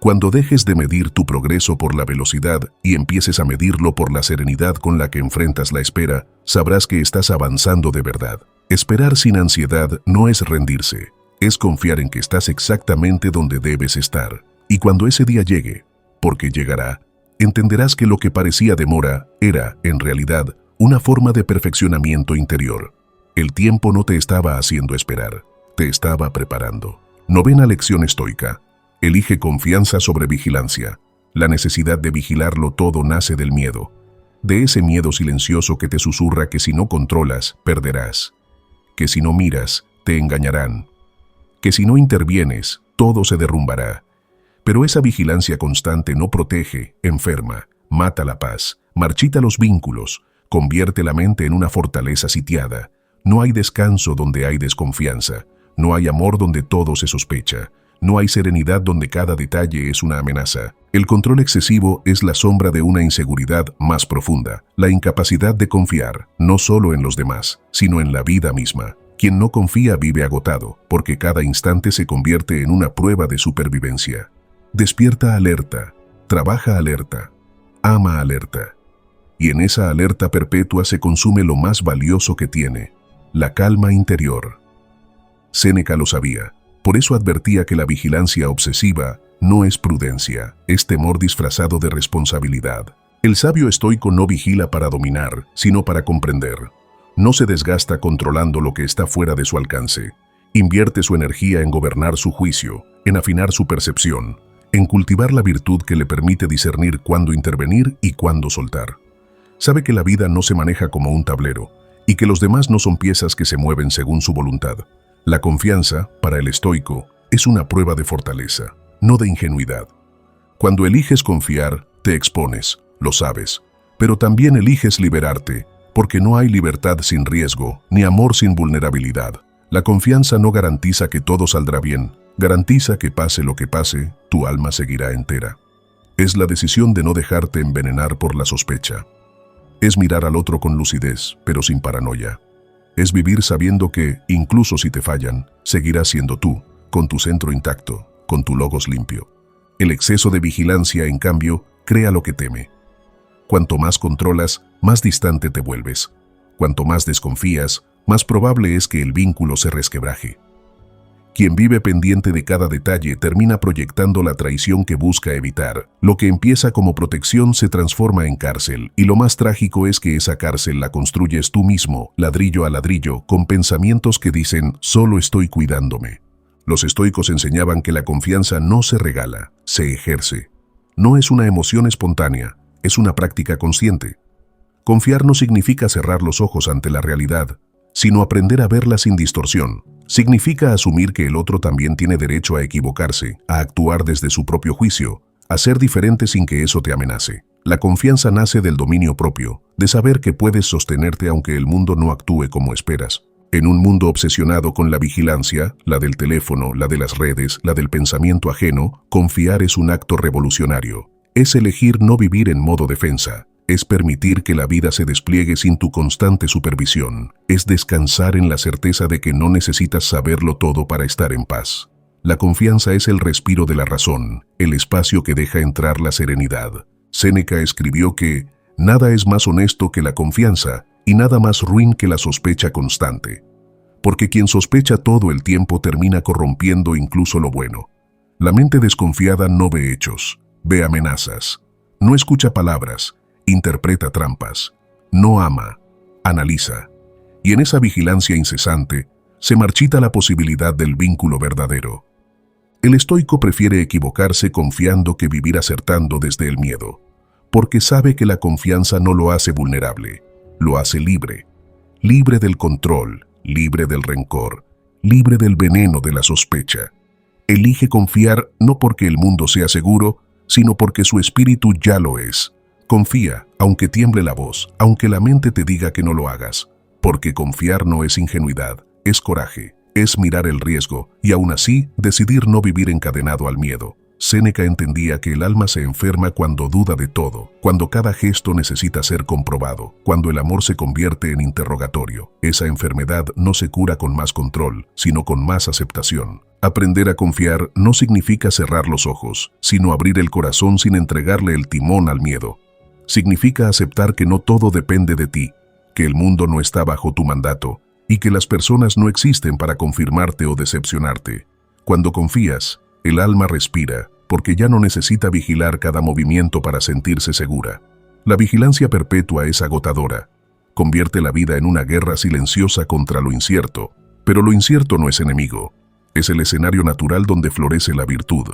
Cuando dejes de medir tu progreso por la velocidad y empieces a medirlo por la serenidad con la que enfrentas la espera, sabrás que estás avanzando de verdad. Esperar sin ansiedad no es rendirse, es confiar en que estás exactamente donde debes estar. Y cuando ese día llegue, porque llegará, entenderás que lo que parecía demora era, en realidad, una forma de perfeccionamiento interior. El tiempo no te estaba haciendo esperar, te estaba preparando. Novena lección estoica. Elige confianza sobre vigilancia. La necesidad de vigilarlo todo nace del miedo. De ese miedo silencioso que te susurra que si no controlas, perderás. Que si no miras, te engañarán. Que si no intervienes, todo se derrumbará. Pero esa vigilancia constante no protege, enferma, mata la paz, marchita los vínculos, convierte la mente en una fortaleza sitiada. No hay descanso donde hay desconfianza, no hay amor donde todo se sospecha, no hay serenidad donde cada detalle es una amenaza. El control excesivo es la sombra de una inseguridad más profunda, la incapacidad de confiar, no solo en los demás, sino en la vida misma. Quien no confía vive agotado, porque cada instante se convierte en una prueba de supervivencia. Despierta alerta, trabaja alerta, ama alerta. Y en esa alerta perpetua se consume lo más valioso que tiene, la calma interior. Séneca lo sabía, por eso advertía que la vigilancia obsesiva no es prudencia, es temor disfrazado de responsabilidad. El sabio estoico no vigila para dominar, sino para comprender. No se desgasta controlando lo que está fuera de su alcance. Invierte su energía en gobernar su juicio, en afinar su percepción, en cultivar la virtud que le permite discernir cuándo intervenir y cuándo soltar. Sabe que la vida no se maneja como un tablero y que los demás no son piezas que se mueven según su voluntad. La confianza, para el estoico, es una prueba de fortaleza, no de ingenuidad. Cuando eliges confiar, te expones, lo sabes, pero también eliges liberarte, porque no hay libertad sin riesgo, ni amor sin vulnerabilidad. La confianza no garantiza que todo saldrá bien, garantiza que pase lo que pase, tu alma seguirá entera. Es la decisión de no dejarte envenenar por la sospecha. Es mirar al otro con lucidez, pero sin paranoia. Es vivir sabiendo que, incluso si te fallan, seguirás siendo tú, con tu centro intacto, con tu logos limpio. El exceso de vigilancia, en cambio, crea lo que teme. Cuanto más controlas, más distante te vuelves. Cuanto más desconfías, más probable es que el vínculo se resquebraje. Quien vive pendiente de cada detalle termina proyectando la traición que busca evitar. Lo que empieza como protección se transforma en cárcel, y lo más trágico es que esa cárcel la construyes tú mismo, ladrillo a ladrillo, con pensamientos que dicen, solo estoy cuidándome. Los estoicos enseñaban que la confianza no se regala, se ejerce. No es una emoción espontánea, es una práctica consciente. Confiar no significa cerrar los ojos ante la realidad, sino aprender a verla sin distorsión. Significa asumir que el otro también tiene derecho a equivocarse, a actuar desde su propio juicio, a ser diferente sin que eso te amenace. La confianza nace del dominio propio, de saber que puedes sostenerte aunque el mundo no actúe como esperas. En un mundo obsesionado con la vigilancia, la del teléfono, la de las redes, la del pensamiento ajeno, confiar es un acto revolucionario. Es elegir no vivir en modo defensa. Es permitir que la vida se despliegue sin tu constante supervisión. Es descansar en la certeza de que no necesitas saberlo todo para estar en paz. La confianza es el respiro de la razón, el espacio que deja entrar la serenidad. Séneca escribió que Nada es más honesto que la confianza y nada más ruin que la sospecha constante. Porque quien sospecha todo el tiempo termina corrompiendo incluso lo bueno. La mente desconfiada no ve hechos, ve amenazas. No escucha palabras, interpreta trampas. No ama, analiza. Y en esa vigilancia incesante se marchita la posibilidad del vínculo verdadero. El estoico prefiere equivocarse confiando que vivir acertando desde el miedo, porque sabe que la confianza no lo hace vulnerable, lo hace libre. Libre del control, libre del rencor, libre del veneno de la sospecha. Elige confiar no porque el mundo sea seguro, sino porque su espíritu ya lo es. Confía, aunque tiemble la voz, aunque la mente te diga que no lo hagas, porque confiar no es ingenuidad, es coraje, es mirar el riesgo y aún así decidir no vivir encadenado al miedo. Séneca entendía que el alma se enferma cuando duda de todo, cuando cada gesto necesita ser comprobado, cuando el amor se convierte en interrogatorio. Esa enfermedad no se cura con más control, sino con más aceptación. Aprender a confiar no significa cerrar los ojos, sino abrir el corazón sin entregarle el timón al miedo. Significa aceptar que no todo depende de ti, que el mundo no está bajo tu mandato y que las personas no existen para confirmarte o decepcionarte. Cuando confías, el alma respira, porque ya no necesita vigilar cada movimiento para sentirse segura. La vigilancia perpetua es agotadora. Convierte la vida en una guerra silenciosa contra lo incierto, pero lo incierto no es enemigo. Es el escenario natural donde florece la virtud.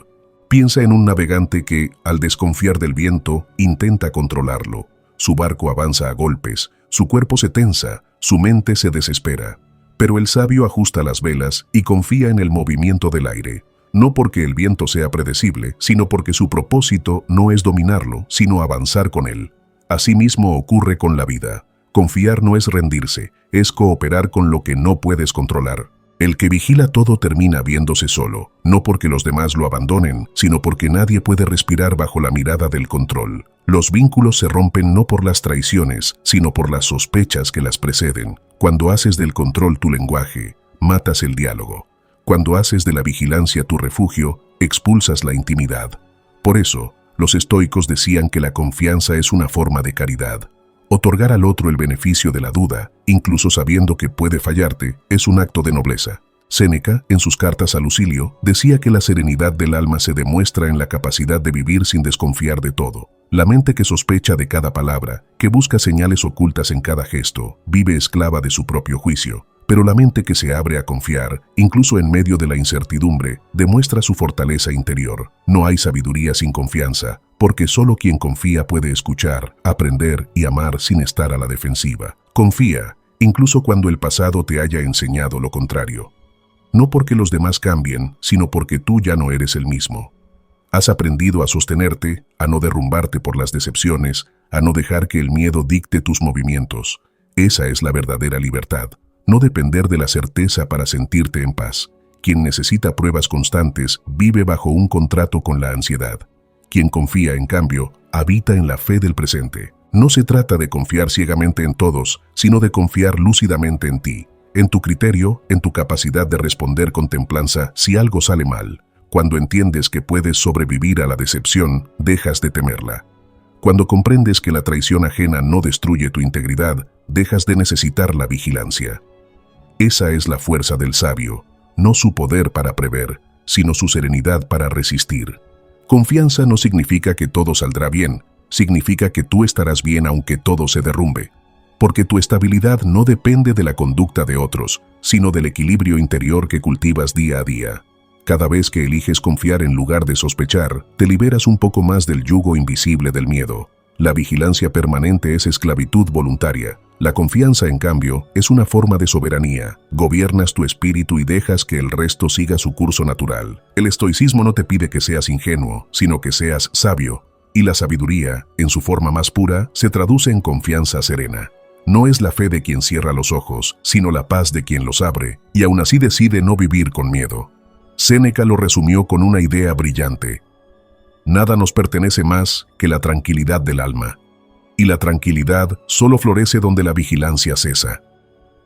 Piensa en un navegante que, al desconfiar del viento, intenta controlarlo. Su barco avanza a golpes, su cuerpo se tensa, su mente se desespera. Pero el sabio ajusta las velas y confía en el movimiento del aire. No porque el viento sea predecible, sino porque su propósito no es dominarlo, sino avanzar con él. Asimismo ocurre con la vida. Confiar no es rendirse, es cooperar con lo que no puedes controlar. El que vigila todo termina viéndose solo, no porque los demás lo abandonen, sino porque nadie puede respirar bajo la mirada del control. Los vínculos se rompen no por las traiciones, sino por las sospechas que las preceden. Cuando haces del control tu lenguaje, matas el diálogo. Cuando haces de la vigilancia tu refugio, expulsas la intimidad. Por eso, los estoicos decían que la confianza es una forma de caridad. Otorgar al otro el beneficio de la duda, incluso sabiendo que puede fallarte, es un acto de nobleza. Séneca, en sus cartas a Lucilio, decía que la serenidad del alma se demuestra en la capacidad de vivir sin desconfiar de todo. La mente que sospecha de cada palabra, que busca señales ocultas en cada gesto, vive esclava de su propio juicio. Pero la mente que se abre a confiar, incluso en medio de la incertidumbre, demuestra su fortaleza interior. No hay sabiduría sin confianza, porque solo quien confía puede escuchar, aprender y amar sin estar a la defensiva. Confía, incluso cuando el pasado te haya enseñado lo contrario. No porque los demás cambien, sino porque tú ya no eres el mismo. Has aprendido a sostenerte, a no derrumbarte por las decepciones, a no dejar que el miedo dicte tus movimientos. Esa es la verdadera libertad. No depender de la certeza para sentirte en paz. Quien necesita pruebas constantes vive bajo un contrato con la ansiedad. Quien confía, en cambio, habita en la fe del presente. No se trata de confiar ciegamente en todos, sino de confiar lúcidamente en ti, en tu criterio, en tu capacidad de responder con templanza si algo sale mal. Cuando entiendes que puedes sobrevivir a la decepción, dejas de temerla. Cuando comprendes que la traición ajena no destruye tu integridad, dejas de necesitar la vigilancia. Esa es la fuerza del sabio, no su poder para prever, sino su serenidad para resistir. Confianza no significa que todo saldrá bien, significa que tú estarás bien aunque todo se derrumbe. Porque tu estabilidad no depende de la conducta de otros, sino del equilibrio interior que cultivas día a día. Cada vez que eliges confiar en lugar de sospechar, te liberas un poco más del yugo invisible del miedo. La vigilancia permanente es esclavitud voluntaria. La confianza, en cambio, es una forma de soberanía. Gobiernas tu espíritu y dejas que el resto siga su curso natural. El estoicismo no te pide que seas ingenuo, sino que seas sabio. Y la sabiduría, en su forma más pura, se traduce en confianza serena. No es la fe de quien cierra los ojos, sino la paz de quien los abre, y aún así decide no vivir con miedo. Séneca lo resumió con una idea brillante. Nada nos pertenece más que la tranquilidad del alma. Y la tranquilidad solo florece donde la vigilancia cesa.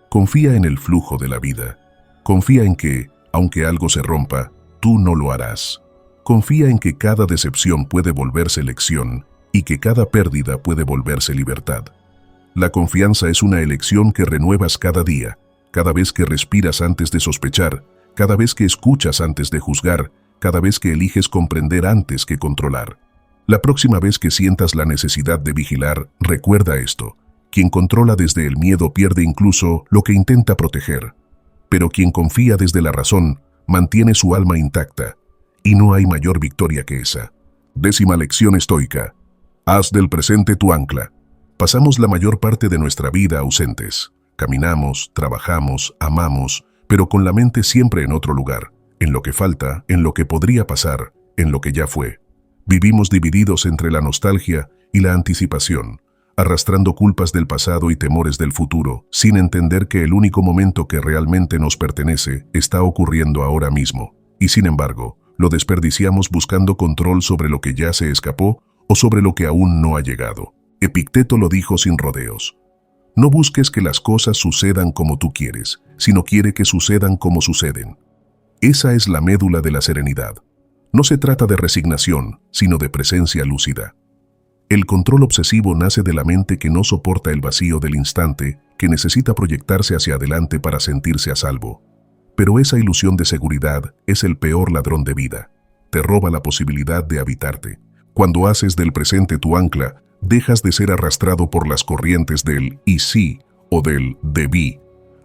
Confía en el flujo de la vida. Confía en que, aunque algo se rompa, tú no lo harás. Confía en que cada decepción puede volverse lección y que cada pérdida puede volverse libertad. La confianza es una elección que renuevas cada día, cada vez que respiras antes de sospechar, cada vez que escuchas antes de juzgar, cada vez que eliges comprender antes que controlar. La próxima vez que sientas la necesidad de vigilar, recuerda esto: quien controla desde el miedo pierde incluso lo que intenta proteger. Pero quien confía desde la razón, mantiene su alma intacta. Y no hay mayor victoria que esa. 10ª lección estoica. Haz del presente tu ancla. Pasamos la mayor parte de nuestra vida ausentes. Caminamos, trabajamos, amamos, pero con la mente siempre en otro lugar, en lo que falta, en lo que podría pasar, en lo que ya fue. Vivimos divididos entre la nostalgia y la anticipación, arrastrando culpas del pasado y temores del futuro, sin entender que el único momento que realmente nos pertenece está ocurriendo ahora mismo. Y sin embargo, lo desperdiciamos buscando control sobre lo que ya se escapó o sobre lo que aún no ha llegado. Epicteto lo dijo sin rodeos. No busques que las cosas sucedan como tú quieres, sino quiere que sucedan como suceden. Esa es la médula de la serenidad. No se trata de resignación, sino de presencia lúcida. El control obsesivo nace de la mente que no soporta el vacío del instante, que necesita proyectarse hacia adelante para sentirse a salvo. Pero esa ilusión de seguridad es el peor ladrón de vida. Te roba la posibilidad de habitarte. Cuando haces del presente tu ancla, dejas de ser arrastrado por las corrientes del «y sí» o del «debí».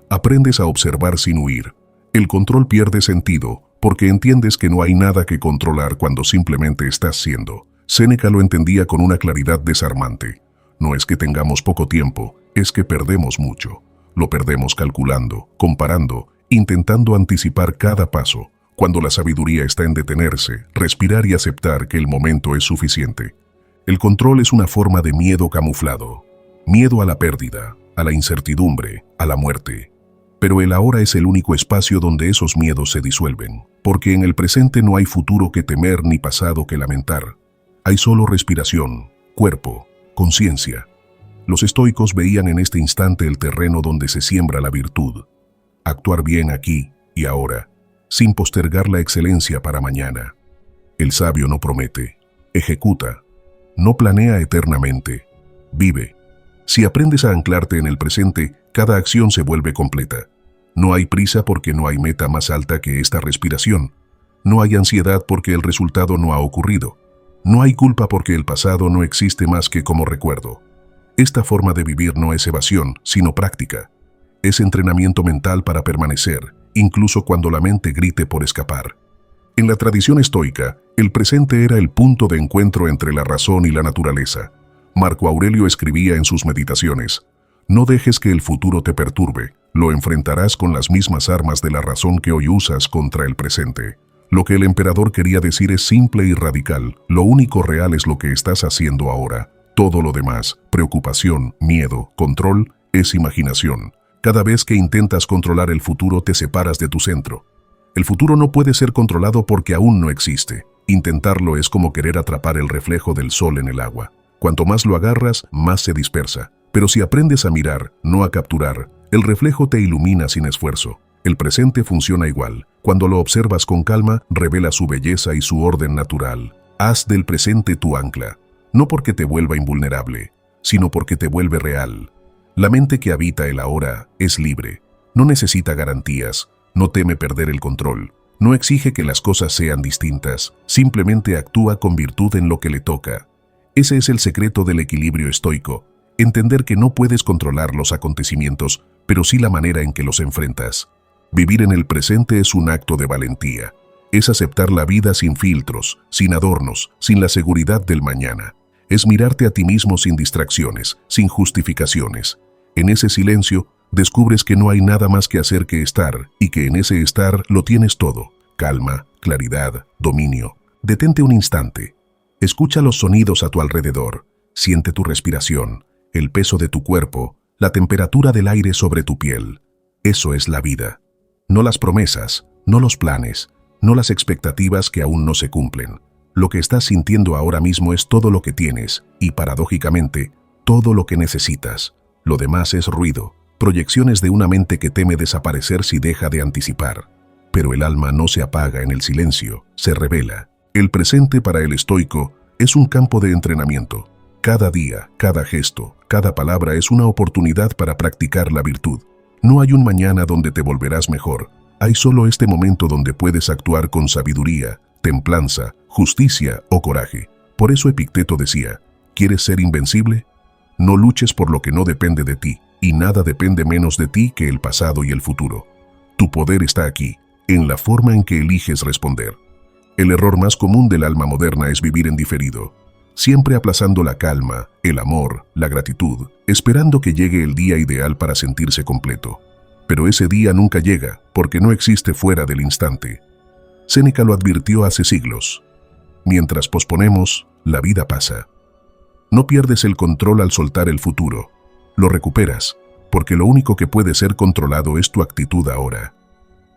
Aprendes a observar sin huir. El control pierde sentido porque entiendes que no hay nada que controlar cuando simplemente estás siendo. Séneca lo entendía con una claridad desarmante. No es que tengamos poco tiempo, es que perdemos mucho. Lo perdemos calculando, comparando, intentando anticipar cada paso, cuando la sabiduría está en detenerse, respirar y aceptar que el momento es suficiente. El control es una forma de miedo camuflado. Miedo a la pérdida, a la incertidumbre, a la muerte. Pero el ahora es el único espacio donde esos miedos se disuelven, porque en el presente no hay futuro que temer ni pasado que lamentar. Hay solo respiración, cuerpo, conciencia. Los estoicos veían en este instante el terreno donde se siembra la virtud. Actuar bien aquí y ahora, sin postergar la excelencia para mañana. El sabio no promete, ejecuta. No planea eternamente, vive. Si aprendes a anclarte en el presente, cada acción se vuelve completa. No hay prisa porque no hay meta más alta que esta respiración. No hay ansiedad porque el resultado no ha ocurrido. No hay culpa porque el pasado no existe más que como recuerdo. Esta forma de vivir no es evasión, sino práctica. Es entrenamiento mental para permanecer, incluso cuando la mente grite por escapar. En la tradición estoica, el presente era el punto de encuentro entre la razón y la naturaleza. Marco Aurelio escribía en sus meditaciones: «No dejes que el futuro te perturbe, lo enfrentarás con las mismas armas de la razón que hoy usas contra el presente». Lo que el emperador quería decir es simple y radical: lo único real es lo que estás haciendo ahora. Todo lo demás, preocupación, miedo, control, es imaginación. Cada vez que intentas controlar el futuro te separas de tu centro. El futuro no puede ser controlado porque aún no existe. Intentarlo es como querer atrapar el reflejo del sol en el agua. Cuanto más lo agarras, más se dispersa. Pero si aprendes a mirar, no a capturar, el reflejo te ilumina sin esfuerzo. El presente funciona igual. Cuando lo observas con calma, revela su belleza y su orden natural. Haz del presente tu ancla, no porque te vuelva invulnerable, sino porque te vuelve real. La mente que habita el ahora es libre. No necesita garantías. No teme perder el control, no exige que las cosas sean distintas, simplemente actúa con virtud en lo que le toca. Ese es el secreto del equilibrio estoico, entender que no puedes controlar los acontecimientos, pero sí la manera en que los enfrentas. Vivir en el presente es un acto de valentía, es aceptar la vida sin filtros, sin adornos, sin la seguridad del mañana. Es mirarte a ti mismo sin distracciones, sin justificaciones. En ese silencio, descubres que no hay nada más que hacer que estar, y que en ese estar lo tienes todo: calma, claridad, dominio. Detente un instante. Escucha los sonidos a tu alrededor. Siente tu respiración, el peso de tu cuerpo, la temperatura del aire sobre tu piel. Eso es la vida. No las promesas, no los planes, no las expectativas que aún no se cumplen. Lo que estás sintiendo ahora mismo es todo lo que tienes, y paradójicamente, todo lo que necesitas. Lo demás es ruido. Proyecciones de una mente que teme desaparecer si deja de anticipar. Pero el alma no se apaga en el silencio, se revela. El presente para el estoico es un campo de entrenamiento. Cada día, cada gesto, cada palabra es una oportunidad para practicar la virtud. No hay un mañana donde te volverás mejor. Hay solo este momento donde puedes actuar con sabiduría, templanza, justicia o coraje. Por eso Epicteto decía, ¿quieres ser invencible? No luches por lo que no depende de ti, y nada depende menos de ti que el pasado y el futuro. Tu poder está aquí, en la forma en que eliges responder. El error más común del alma moderna es vivir en diferido, siempre aplazando la calma, el amor, la gratitud, esperando que llegue el día ideal para sentirse completo. Pero ese día nunca llega, porque no existe fuera del instante. Séneca lo advirtió hace siglos. Mientras posponemos, la vida pasa. No pierdes el control al soltar el futuro. Lo recuperas, porque lo único que puede ser controlado es tu actitud ahora.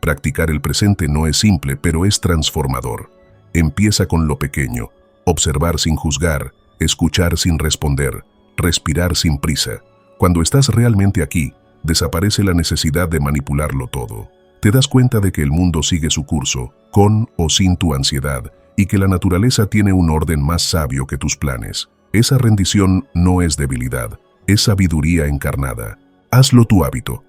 Practicar el presente no es simple, pero es transformador. Empieza con lo pequeño, observar sin juzgar, escuchar sin responder, respirar sin prisa. Cuando estás realmente aquí, desaparece la necesidad de manipularlo todo. Te das cuenta de que el mundo sigue su curso, con o sin tu ansiedad, y que la naturaleza tiene un orden más sabio que tus planes. Esa rendición no es debilidad, es sabiduría encarnada. Hazlo tu hábito.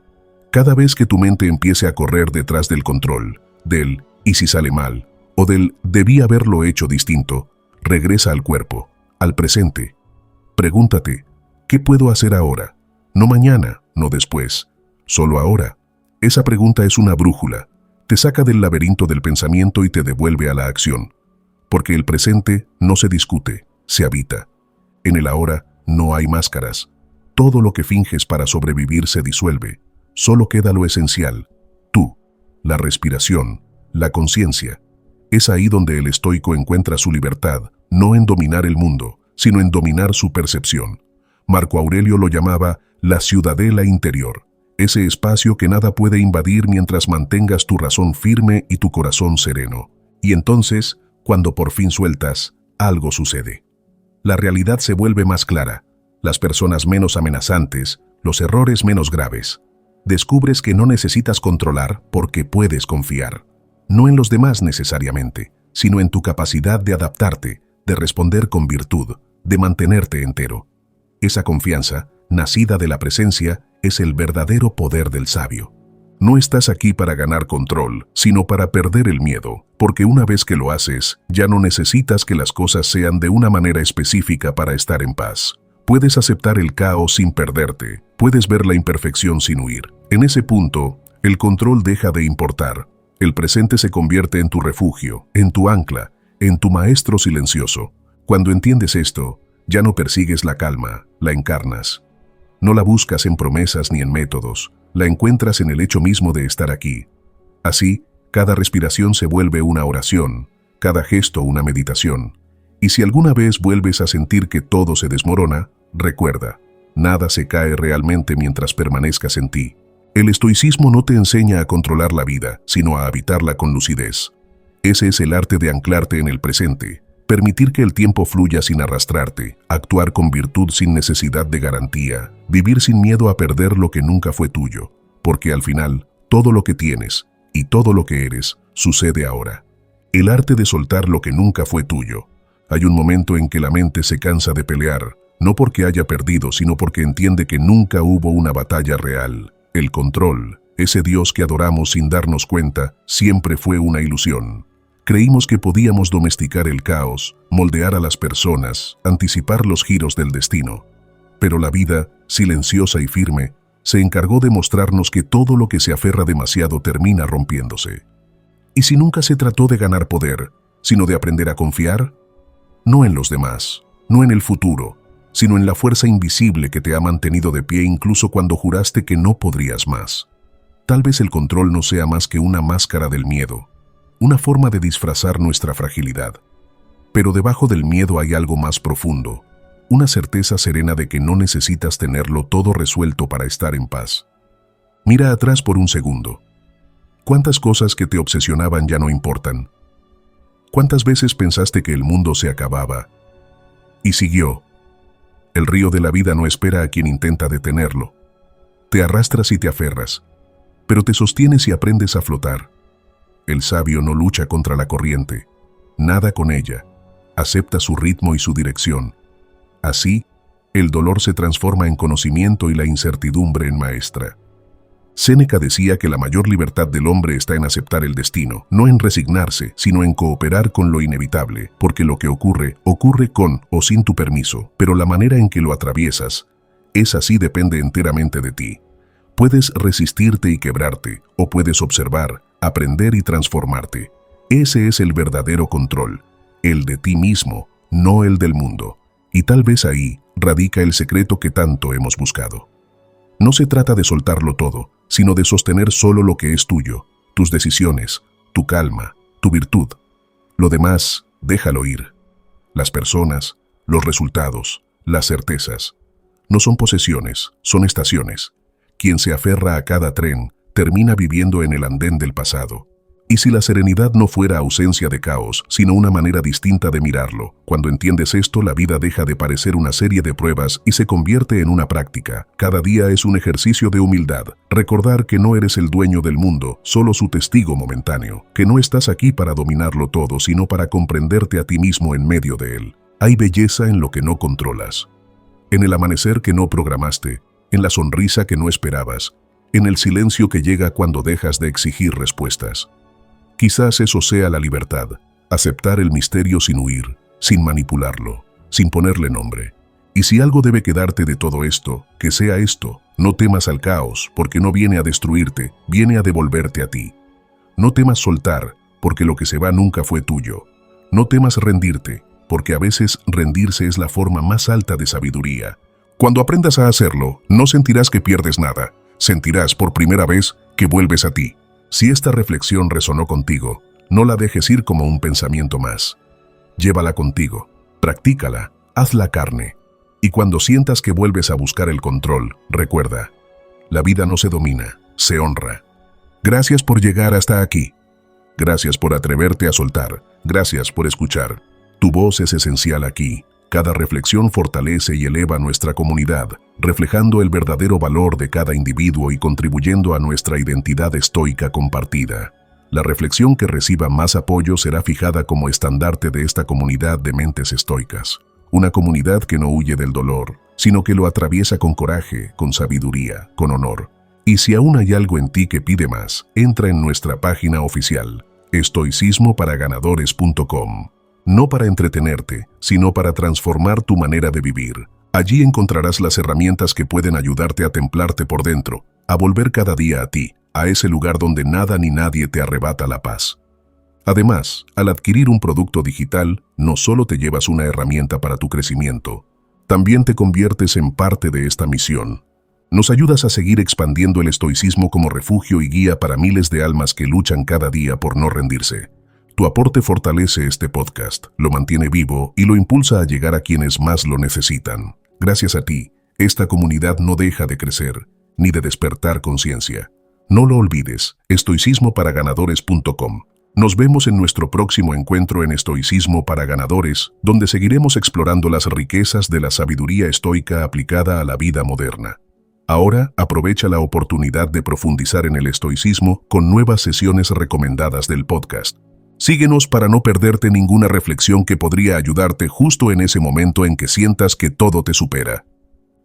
Cada vez que tu mente empiece a correr detrás del control, del «y si sale mal?» o del «debí haberlo hecho distinto», regresa al cuerpo, al presente. Pregúntate, ¿qué puedo hacer ahora? No mañana, no después, solo ahora. Esa pregunta es una brújula. Te saca del laberinto del pensamiento y te devuelve a la acción. Porque el presente no se discute, se habita. En el ahora no hay máscaras. Todo lo que finges para sobrevivir se disuelve. Solo queda lo esencial, tú, la respiración, la conciencia. Es ahí donde el estoico encuentra su libertad, no en dominar el mundo, sino en dominar su percepción. Marco Aurelio lo llamaba la ciudadela interior, ese espacio que nada puede invadir mientras mantengas tu razón firme y tu corazón sereno. Y entonces, cuando por fin sueltas, algo sucede. La realidad se vuelve más clara, las personas menos amenazantes, los errores menos graves. Descubres que no necesitas controlar porque puedes confiar. No en los demás necesariamente, sino en tu capacidad de adaptarte, de responder con virtud, de mantenerte entero. Esa confianza, nacida de la presencia, es el verdadero poder del sabio. No estás aquí para ganar control, sino para perder el miedo, porque una vez que lo haces, ya no necesitas que las cosas sean de una manera específica para estar en paz. Puedes aceptar el caos sin perderte, puedes ver la imperfección sin huir. En ese punto, el control deja de importar. El presente se convierte en tu refugio, en tu ancla, en tu maestro silencioso. Cuando entiendes esto, ya no persigues la calma, la encarnas. No la buscas en promesas ni en métodos, la encuentras en el hecho mismo de estar aquí. Así, cada respiración se vuelve una oración, cada gesto una meditación. Y si alguna vez vuelves a sentir que todo se desmorona, recuerda, nada se cae realmente mientras permanezcas en ti. El estoicismo no te enseña a controlar la vida, sino a habitarla con lucidez. Ese es el arte de anclarte en el presente, permitir que el tiempo fluya sin arrastrarte, actuar con virtud sin necesidad de garantía, vivir sin miedo a perder lo que nunca fue tuyo, porque al final, todo lo que tienes y todo lo que eres sucede ahora. El arte de soltar lo que nunca fue tuyo. Hay un momento en que la mente se cansa de pelear, no porque haya perdido, sino porque entiende que nunca hubo una batalla real. El control, ese Dios que adoramos sin darnos cuenta, siempre fue una ilusión. Creímos que podíamos domesticar el caos, moldear a las personas, anticipar los giros del destino. Pero la vida, silenciosa y firme, se encargó de mostrarnos que todo lo que se aferra demasiado termina rompiéndose. ¿Y si nunca se trató de ganar poder, sino de aprender a confiar? No en los demás, no en el futuro, sino en la fuerza invisible que te ha mantenido de pie incluso cuando juraste que no podrías más. Tal vez el control no sea más que una máscara del miedo, una forma de disfrazar nuestra fragilidad. Pero debajo del miedo hay algo más profundo, una certeza serena de que no necesitas tenerlo todo resuelto para estar en paz. Mira atrás por un segundo. ¿Cuántas cosas que te obsesionaban ya no importan? ¿Cuántas veces pensaste que el mundo se acababa? Y siguió. El río de la vida no espera a quien intenta detenerlo. Te arrastras y te aferras, pero te sostienes y aprendes a flotar. El sabio no lucha contra la corriente, nada con ella, acepta su ritmo y su dirección. Así, El dolor se transforma en conocimiento y la incertidumbre en maestra. Séneca decía que la mayor libertad del hombre está en aceptar el destino, no en resignarse, sino en cooperar con lo inevitable, porque lo que ocurre, ocurre con o sin tu permiso, pero la manera en que lo atraviesas, esa sí depende enteramente de ti. Puedes resistirte y quebrarte, o puedes observar, aprender y transformarte. Ese es el verdadero control, el de ti mismo, no el del mundo. Y tal vez ahí radica el secreto que tanto hemos buscado. No se trata de soltarlo todo, sino de sostener solo lo que es tuyo, tus decisiones, tu calma, tu virtud. Lo demás, déjalo ir. Las personas, los resultados, las certezas. No son posesiones, son estaciones. Quien se aferra a cada tren termina viviendo en el andén del pasado. Y si la serenidad no fuera ausencia de caos, sino una manera distinta de mirarlo, cuando entiendes esto, la vida deja de parecer una serie de pruebas y se convierte en una práctica. Cada día es un ejercicio de humildad. Recordar que no eres el dueño del mundo, solo su testigo momentáneo. Que no estás aquí para dominarlo todo, sino para comprenderte a ti mismo en medio de él. Hay belleza en lo que no controlas. En el amanecer que no programaste, en la sonrisa que no esperabas, en el silencio que llega cuando dejas de exigir respuestas. Quizás eso sea la libertad, aceptar el misterio sin huir, sin manipularlo, sin ponerle nombre. Y si algo debe quedarte de todo esto, que sea esto. No temas al caos, porque no viene a destruirte, viene a devolverte a ti. No temas soltar, porque lo que se va nunca fue tuyo. No temas rendirte, porque a veces rendirse es la forma más alta de sabiduría. Cuando aprendas a hacerlo, no sentirás que pierdes nada, sentirás por primera vez que vuelves a ti. Si esta reflexión resonó contigo, no la dejes ir como un pensamiento más. Llévala contigo, practícala, hazla carne. Y cuando sientas que vuelves a buscar el control, recuerda, la vida no se domina, se honra. Gracias por llegar hasta aquí. Gracias por atreverte a soltar. Gracias por escuchar. Tu voz es esencial aquí. Cada reflexión fortalece y eleva nuestra comunidad, reflejando el verdadero valor de cada individuo y contribuyendo a nuestra identidad estoica compartida. La reflexión que reciba más apoyo será fijada como estandarte de esta comunidad de mentes estoicas. Una comunidad que no huye del dolor, sino que lo atraviesa con coraje, con sabiduría, con honor. Y si aún hay algo en ti que pide más, entra en nuestra página oficial, estoicismoparaganadores.com. No para entretenerte, sino para transformar tu manera de vivir. Allí encontrarás las herramientas que pueden ayudarte a templarte por dentro, a volver cada día a ti, a ese lugar donde nada ni nadie te arrebata la paz. Además, al adquirir un producto digital, no solo te llevas una herramienta para tu crecimiento, también te conviertes en parte de esta misión. Nos ayudas a seguir expandiendo el estoicismo como refugio y guía para miles de almas que luchan cada día por no rendirse. Tu aporte fortalece este podcast, lo mantiene vivo y lo impulsa a llegar a quienes más lo necesitan. Gracias a ti, esta comunidad no deja de crecer, ni de despertar conciencia. No lo olvides, estoicismoparaganadores.com. Nos vemos en nuestro próximo encuentro en Estoicismo para Ganadores, donde seguiremos explorando las riquezas de la sabiduría estoica aplicada a la vida moderna. Ahora, aprovecha la oportunidad de profundizar en el estoicismo con nuevas sesiones recomendadas del podcast. Síguenos para no perderte ninguna reflexión que podría ayudarte justo en ese momento en que sientas que todo te supera.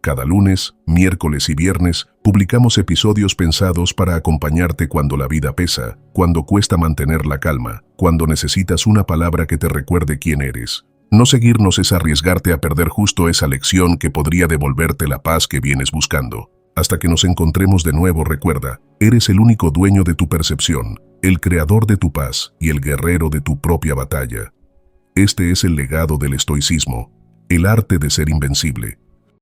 Cada lunes, miércoles y viernes publicamos episodios pensados para acompañarte cuando la vida pesa, cuando cuesta mantener la calma, cuando necesitas una palabra que te recuerde quién eres. No seguirnos es arriesgarte a perder justo esa lección que podría devolverte la paz que vienes buscando. Hasta que nos encontremos de nuevo, recuerda, eres el único dueño de tu percepción, el creador de tu paz y el guerrero de tu propia batalla. Este es el legado del estoicismo, el arte de ser invencible,